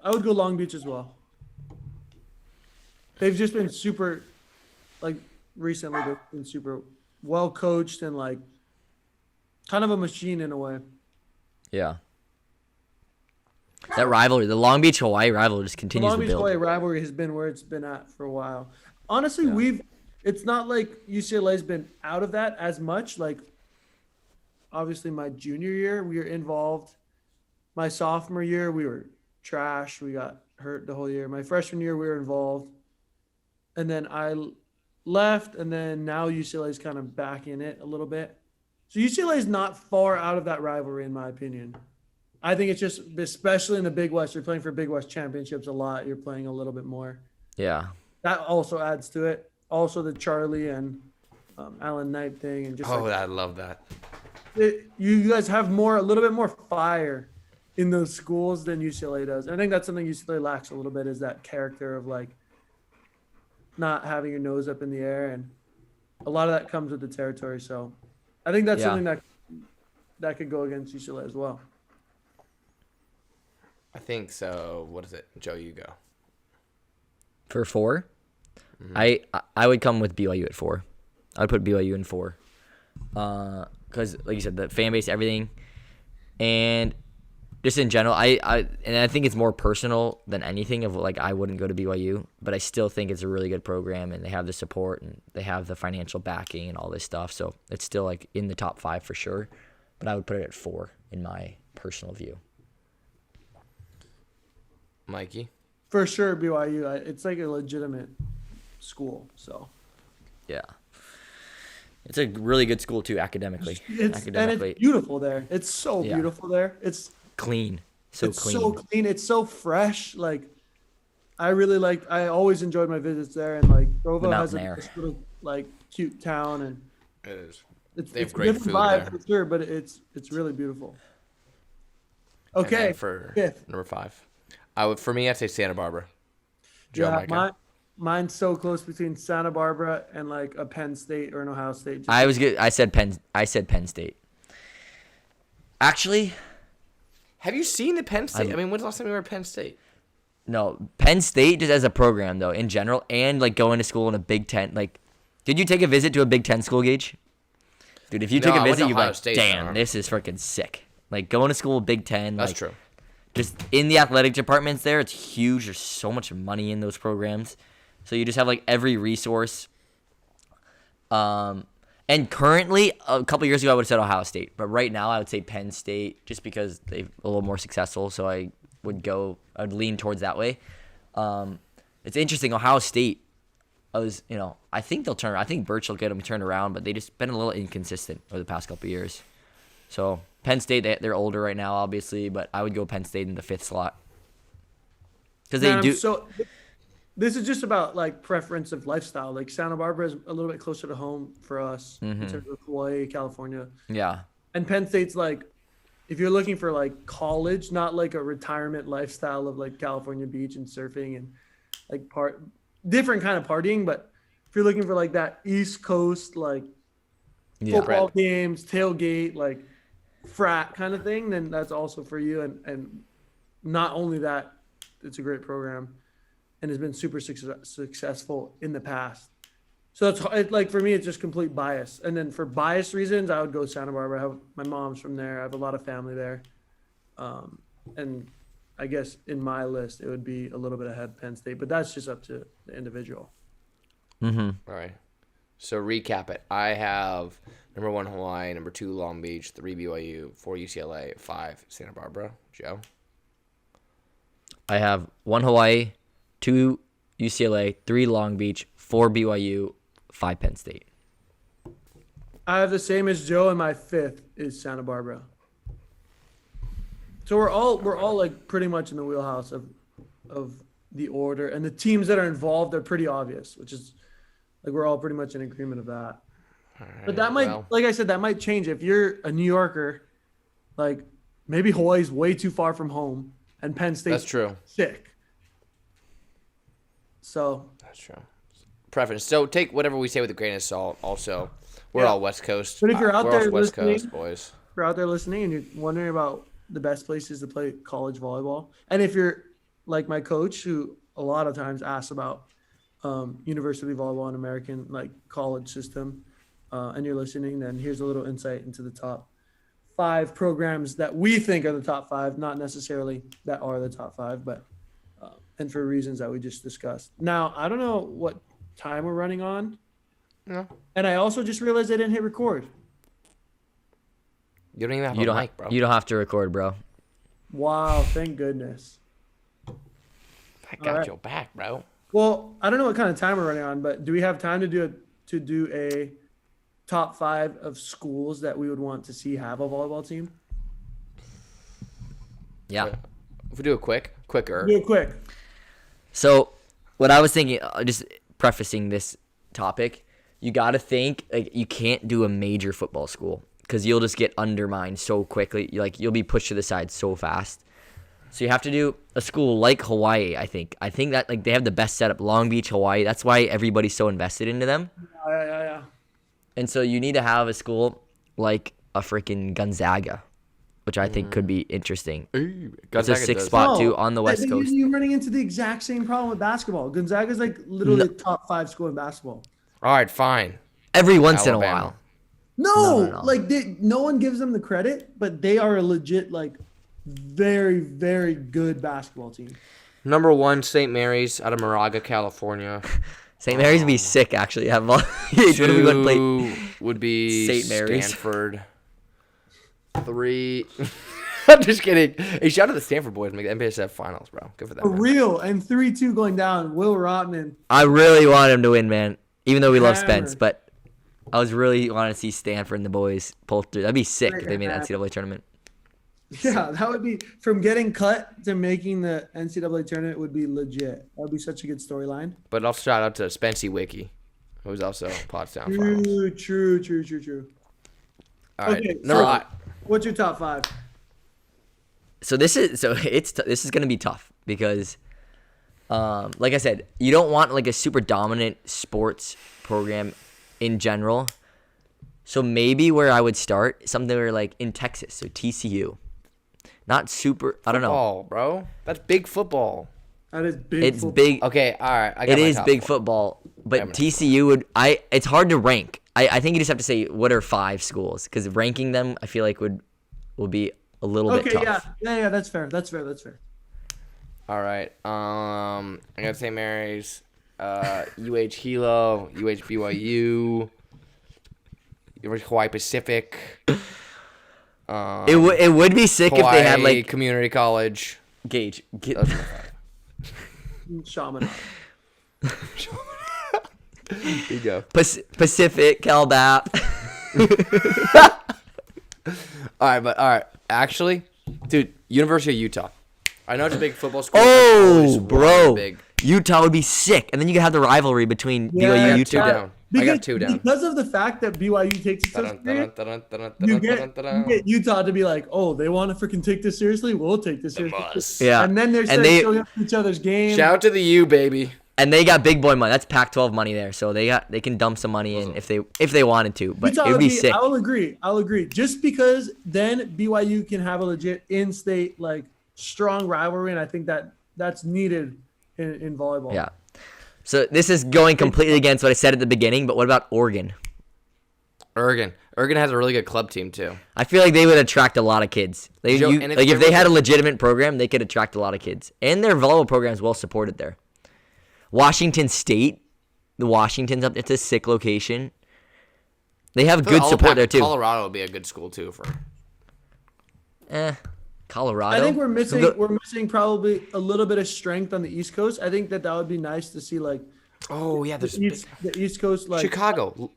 Long Beach as well. They've just been super, like recently they've been super well coached and like kind of a machine in a way. Yeah. That rivalry, the Long Beach Hawaii rivalry, just The continues Long to Beach build. Hawaii rivalry has been where it's been at for a while. Honestly, it's not like UCLA's been out of that as much. Like, obviously, my junior year, we were involved. My sophomore year, we were trash. We got hurt the whole year. My freshman year, we were involved. And then I left, and then now UCLA's kind of back in it a little bit. So UCLA is not far out of that rivalry, in my opinion. I think it's just, especially in the Big West, you're playing for Big West championships a lot. You're playing a little bit more. Yeah. That also adds to it. Also, the Charlie and Alan Knight thing, and just I love that. you guys have a little bit more fire in those schools than UCLA does. And I think that's something UCLA lacks a little bit, is that character of like not having your nose up in the air, and a lot of that comes with the territory. So I think that's Yeah. something that could go against UCLA as well. I think so. What is it? Joe, you go. For 4, I would come with BYU at 4. I would put BYU in 4. Because, like you said, the fan base, everything. And just in general, I think it's more personal than anything of, like, I wouldn't go to BYU. But I still think it's a really good program, and they have the support, and they have the financial backing and all this stuff. So it's still, like, in the top 5 for sure. But I would put it at 4 in my personal view. Mikey? For sure, BYU. It's like a legitimate school. So Yeah. It's a really good school, too, academically. and it's beautiful there. It's so beautiful there. It's clean. It's so clean. It's so fresh. Like, I always enjoyed my visits there. And, like, Provo has this little, like, cute town. And It is. They have have great different food vibe there. for sure, but it's really beautiful. And Okay, then for 5th. number 5. For me, I'd say Santa Barbara. Joe, Yeah, Micah? mine's so close between Santa Barbara and, like, a Penn State or an Ohio State. I was good. I said Penn State. Actually, Have you seen the Penn State? I mean, when's the last time you were at Penn State? no. Penn State just as a program though, in general, and like going to school in a Big Ten. Like, did you take a visit to a Big Ten school, Gage? Dude, if you No, took a I went visit, to you're Ohio like, State, damn, though. this is freaking sick. Like going to school Big Ten. That's like, true. Just in the athletic departments there, it's huge. There's so much money in those programs. So you just have like every resource. And currently, a couple years ago, I would have said Ohio State. But right now, I would say Penn State just because they're a little more successful. So I would lean towards that way. It's interesting. Ohio State, I think they'll turn. I think Birch will get them turned around, but they just been a little inconsistent over the past couple of years. So Penn State, they're older right now, obviously, but I would go Penn State in the 5th slot because they do. So this is just about, like, preference of lifestyle. Like, Santa Barbara is a little bit closer to home for us in terms of Hawaii, California. Yeah. And Penn State's, like, if you're looking for, like, college, not like a retirement lifestyle of, like, California beach and surfing and, like, different kind of partying. But if you're looking for, like, that East Coast, like, football games, tailgate, like, frat kind of thing, then that's also for you. And not only that, it's a great program and has been super successful in the past. So it's like, for me, it's just complete bias. And then for bias reasons, I would go Santa Barbara. My mom's from there. I have a lot of family there. And I guess in my list, it would be a little bit ahead of Penn State, but that's just up to the individual. All right. So recap it. I have number 1 Hawaii, number 2 Long Beach, 3 BYU, 4 UCLA, 5 Santa Barbara. Joe? I have 1 Hawaii, 2 UCLA, 3 Long Beach, 4 BYU, 5 Penn State. I have the same as Joe, and my 5th is Santa Barbara. So we're all like pretty much in the wheelhouse of the order, and the teams that are involved are pretty obvious, which is like we're all pretty much in agreement of that. But that might, like I said, that might change if you're a New Yorker. Like, maybe Hawaii's way too far from home, and Penn State's That's true. sick. So That's true. Preference. So take whatever we say with a grain of salt. Also, we're all West Coast. But if you're out we're there all West listening- Coast boys. if you're out there listening and you're wondering about the best places to play college volleyball, and if you're like my coach, who a lot of times asks about university volleyball and American, like, college system, and you're listening, then here's a little insight into the top 5 programs that we think are the top 5, not necessarily that are the top 5, but and for reasons that we just discussed. Now, I don't know what time we're running on. No. And I also just realized I didn't hit record. You don't even have You a don't, mic, bro. you don't have to record, bro. Wow, thank goodness. I got Alright. your back, bro. Well, I don't know what kind of time we're running on, but do we have time to do a top 5 of schools that we would want to see have a volleyball team? Yeah. If we do it quicker. Do it quick. So what I was thinking, just prefacing this topic, you got to think, like, you can't do a major football school because you'll just get undermined so quickly. You'll be pushed to the side so fast. So you have to do a school like Hawaii, I think. I think that like they have the best setup, Long Beach, Hawaii. That's why everybody's so invested into them. Yeah. And so you need to have a school like a freaking Gonzaga, which I think could be interesting. It's a sixth spot too on the West Coast. You're running into the exact same problem with basketball. Gonzaga's like literally the top 5 school in basketball. All right, fine. Every once in a Alabama. while. No. Like no one gives them the credit, but they are a legit like very, very good basketball team. Number 1, St. Mary's out of Moraga, California. St. Mary's would be sick, actually. Have what do we want to play? 2 would be St. Mary's. Stanford. 3. I'm just kidding. Hey, shout out to the Stanford boys. Make the NBSF finals, bro. Good for them. For man. real. And 3-2 going down. Will Rotman. I really want him to win, man. Even though we love Hammer. Spence, but I was really wanting to see Stanford and the boys pull through. That'd be sick if they made the Hammer. NCAA tournament. Yeah, that would be from getting cut to making the NCAA tournament would be legit. That would be such a good storyline. But also shout out to Spency Wiki, who's also Pottstown finals. True. All right, Okay, number so 5. what's your top 5? This is gonna be tough because, like I said, you don't want like a super dominant sports program in general. So maybe where I would start something where like in Texas, so TCU, not super. I don't know. Football, bro. That's big football. That is big. It's football. big. Okay, all right. I got It my is top big 4. football, but I'm gonna- TCU would. It's hard to rank. I think you just have to say what are 5 schools because ranking them I feel like would be a little bit Okay, tough. yeah. That's fair. All right. I got St. Mary's, UH Hilo, UH BYU, UH Hawaii Pacific. It would be sick if they had Hawaii like Community College. Gage. Those are my 5. Shaman. There you go. Pacific, CalBap. All right. Actually, dude, University of Utah. I know it's a big football school. Oh, but bro. big. Utah would be sick. And then you could have the rivalry between Yeah, BYU I and got 2 Utah. down. I got 2 down. Because of the fact that BYU takes it so serious, you get Utah to be like, oh, they want to freaking take this seriously? We'll take this seriously. Yeah. And then they're showing up each other's games. Shout out to the U, baby. And they got big boy money. That's Pac-12 money there. So they can dump some money in if they wanted to. But Utah it would be sick. I'll agree. Just because then BYU can have a legit in-state like strong rivalry, and I think that's needed in volleyball. Yeah. So this is going completely against what I said at the beginning, but what about Oregon? Oregon has a really good club team too. I feel like they would attract a lot of kids. If they had a legitimate program, they could attract a lot of kids. And their volleyball program is well supported there. Washington State, the Washington's up. It's a sick location. They have good support there too. Colorado would be a good school too for. Colorado. I think we're missing probably a little bit of strength on the East Coast. I think that would be nice to see like Oh yeah, there's the East Coast like Chicago.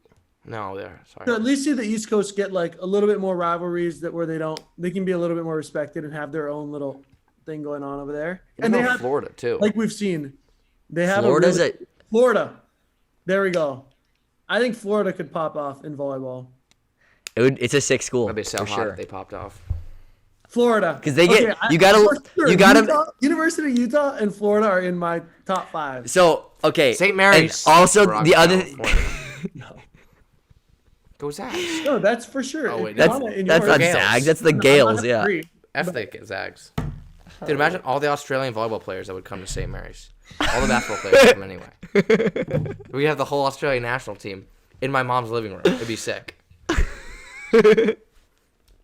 No, there. to Sorry. at least see the East Coast get like a little bit more rivalries where they can be a little bit more respected and have their own little thing going on over there. And they have Florida too. like we've seen. They have Florida. There we go. I think Florida could pop off in volleyball. It's a sick school That'd be so for hot sure. if they popped off. Florida, Because they get you gotta University of Utah and Florida are in my top 5. So okay, St. Mary's. And also Rock the other. California. Go Zags. No, that's for sure. Oh, wait, That's not Gales. Zags. That's the Gales. Yeah. F the Zags. Dude, imagine all the Australian volleyball players that would come to St. Mary's. All the basketball players come anyway. We have the whole Australian national team in my mom's living room. It'd be sick.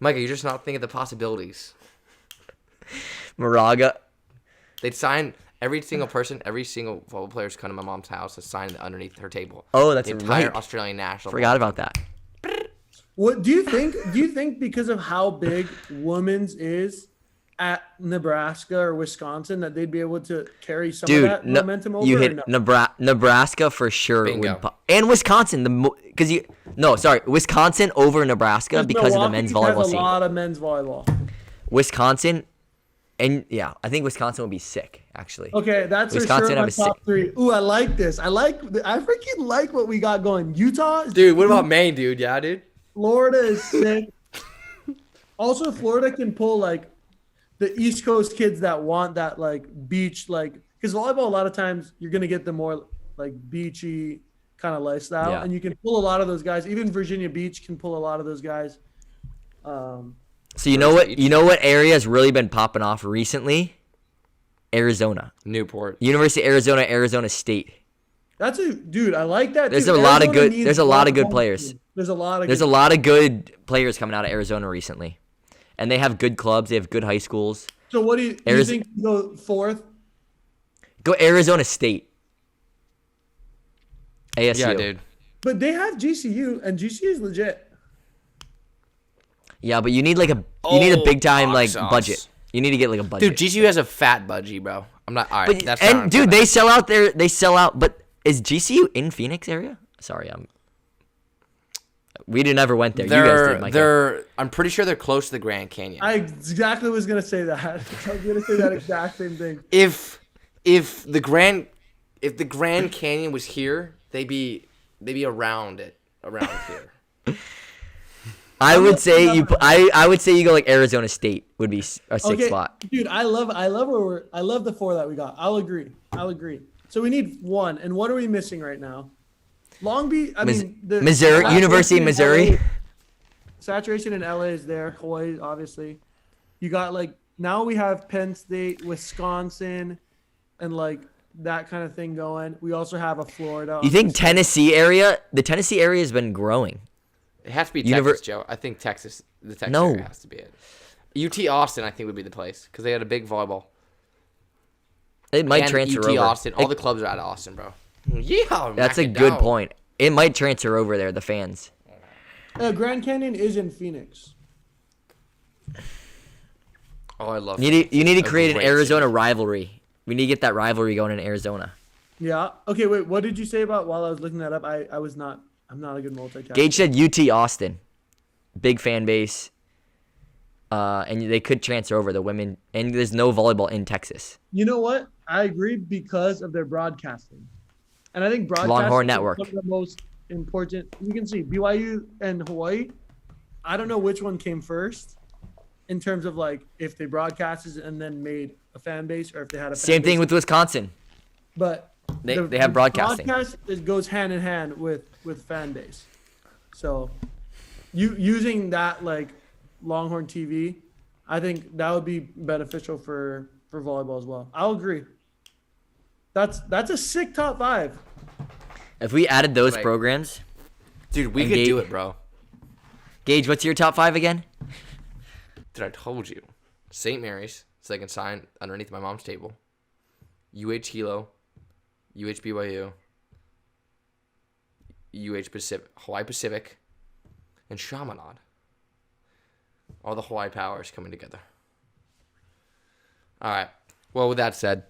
Micah, you're just not thinking of the possibilities. Moraga. They'd sign every single volleyball player's come to my mom's house to sign underneath her table. Oh, that's the entire right. Australian national. Forgot about that. What do you think? Do you think because of how big women's is at Nebraska or Wisconsin that they'd be able to carry some of that momentum over? You hit Nebraska for sure. And Wisconsin, Wisconsin over Nebraska because of the men's volleyball has a scene. lot of men's volleyball. Wisconsin, and yeah, I think Wisconsin would be sick actually. Okay, that's Wisconsin for sure my have a top 3. Ooh, I like this. I freaking like what we got going. Utah, Dude, what about Maine, dude? Yeah, dude. Florida is sick. Also, Florida can pull like the East Coast kids that want that like beach, like, because volleyball a lot of times you're gonna get the more like beachy kind of lifestyle, Yeah. and you can pull a lot of those guys. Even Virginia Beach can pull a lot of those guys. So you know what area has really been popping off recently? Arizona. Newport. University of Arizona, Arizona State. That's a dude. I like that. There's too. a lot of Arizona good. needs There's a lot of good home players. team. There's a lot of. There's a lot of good players coming out of Arizona recently, and they have good clubs. They have good high schools. So what do you think? You go fourth? Go Arizona State. ASU. Yeah, dude. But they have GCU, and GCU is legit. Yeah, but you need like a big time like sauce. budget. You need to get like a budget. Dude, GCU has a fat budgie, bro. I'm not. All right, But, that's and not dude, they sell out there. They sell out. But is GCU in Phoenix area? Sorry, we never went there. You guys did, Michael. I'm pretty sure they're close to the Grand Canyon. I exactly was gonna say that. I was gonna say that exact same thing. If the Grand Canyon was here, they'd be around here. I would say you go like Arizona State would be a sixth spot. Dude, I love the four that we got. I'll agree. So we need one, and what are we missing right now? Long Beach. Missouri, University of Missouri. LA, saturation in LA is there. Hawaii, obviously. You got like now we have Penn State, Wisconsin, and like that kind of thing going. We also have a Florida. You think Tennessee area? The Tennessee area has been growing. It has to be Texas, Joe. I think Texas. The Texas area has to be it. UT Austin, I think, would be the place because they had a big volleyball. It might transfer UT over. Austin. All the clubs are out of Austin, bro. Yeah, that's a good point. It might transfer over there. The fans. Grand Canyon is in Phoenix. Oh, I love. You need to create an Arizona rivalry. We need to get that rivalry going in Arizona. Yeah. Okay. Wait. What did you say about while I was looking that up? I'm not a good multitasker. Gage said UT Austin, big fan base, and they could transfer over the women. And there's no volleyball in Texas. You know what? I agree because of their broadcasting, and I think broadcasting Longhorn is Network. one of the most important. You can see BYU and Hawaii. I don't know which one came first, in terms of like if they broadcasted and then made a fan base, or if they had a fan Same thing base. with Wisconsin. But They have broadcasting. Broadcast goes hand in hand with fan base. So, using that like Longhorn TV, I think that would be beneficial for volleyball as well. I'll agree. That's a sick top 5. If we added those Right. programs, Dude, we And could Gage- do it, bro. Gage, what's your top 5 again? Dude, I told you. St. Mary's, so they can sign underneath my mom's table. UH Hilo, UH BYU, UH Pacific, Hawaii Pacific, and Chaminade. All the Hawaii powers coming together. All right. Well, with that said,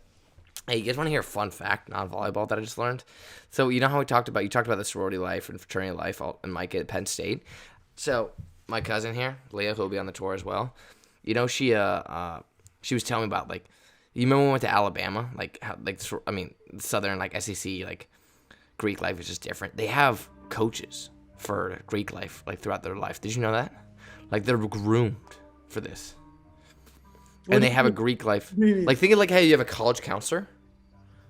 hey, you guys want to hear a fun fact, non-volleyball, that I just learned? So you know how you talked about the sorority life and fraternity life and Mike at Penn State? So my cousin here, Leah, who will be on the tour as well, you know, she was telling me about, like, you remember when we went to Alabama? Like, how, like, I mean, Southern, like, SEC, like, Greek life is just different. They have coaches for Greek life, like, throughout their life. Did you know that? Like, they're groomed for this. And they have a Greek life. Like, think of, like, how you have a college counselor.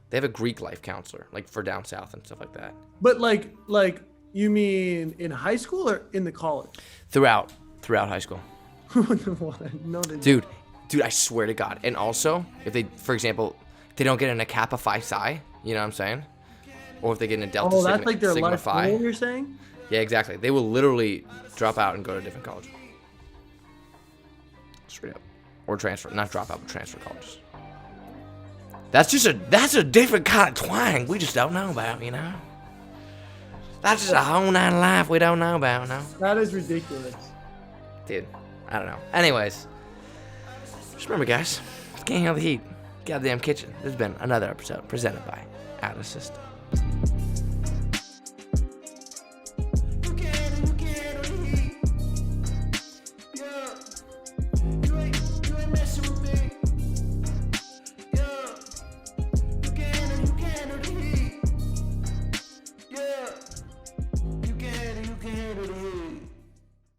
They have a Greek life counselor, like, for down south and stuff like that. But like you mean in high school or in the college? Throughout high school. No, they Dude, I swear to God. And also, if they, for example, if they don't get in a Kappa Phi Psi, you know what I'm saying? Or if they get in a Delta that's like their Sigma life Phi. goal, you're saying? Yeah, exactly. They will literally drop out and go to a different college. Straight up. Or transfer. Not drop out, but transfer colleges. That's a different kind of twang we just don't know about, you know? That's just a whole nother life we don't know about, no? That is ridiculous. Dude, I don't know. Anyways, just remember, guys, can't handle the heat. Goddamn kitchen. This has been another episode presented by Out of System.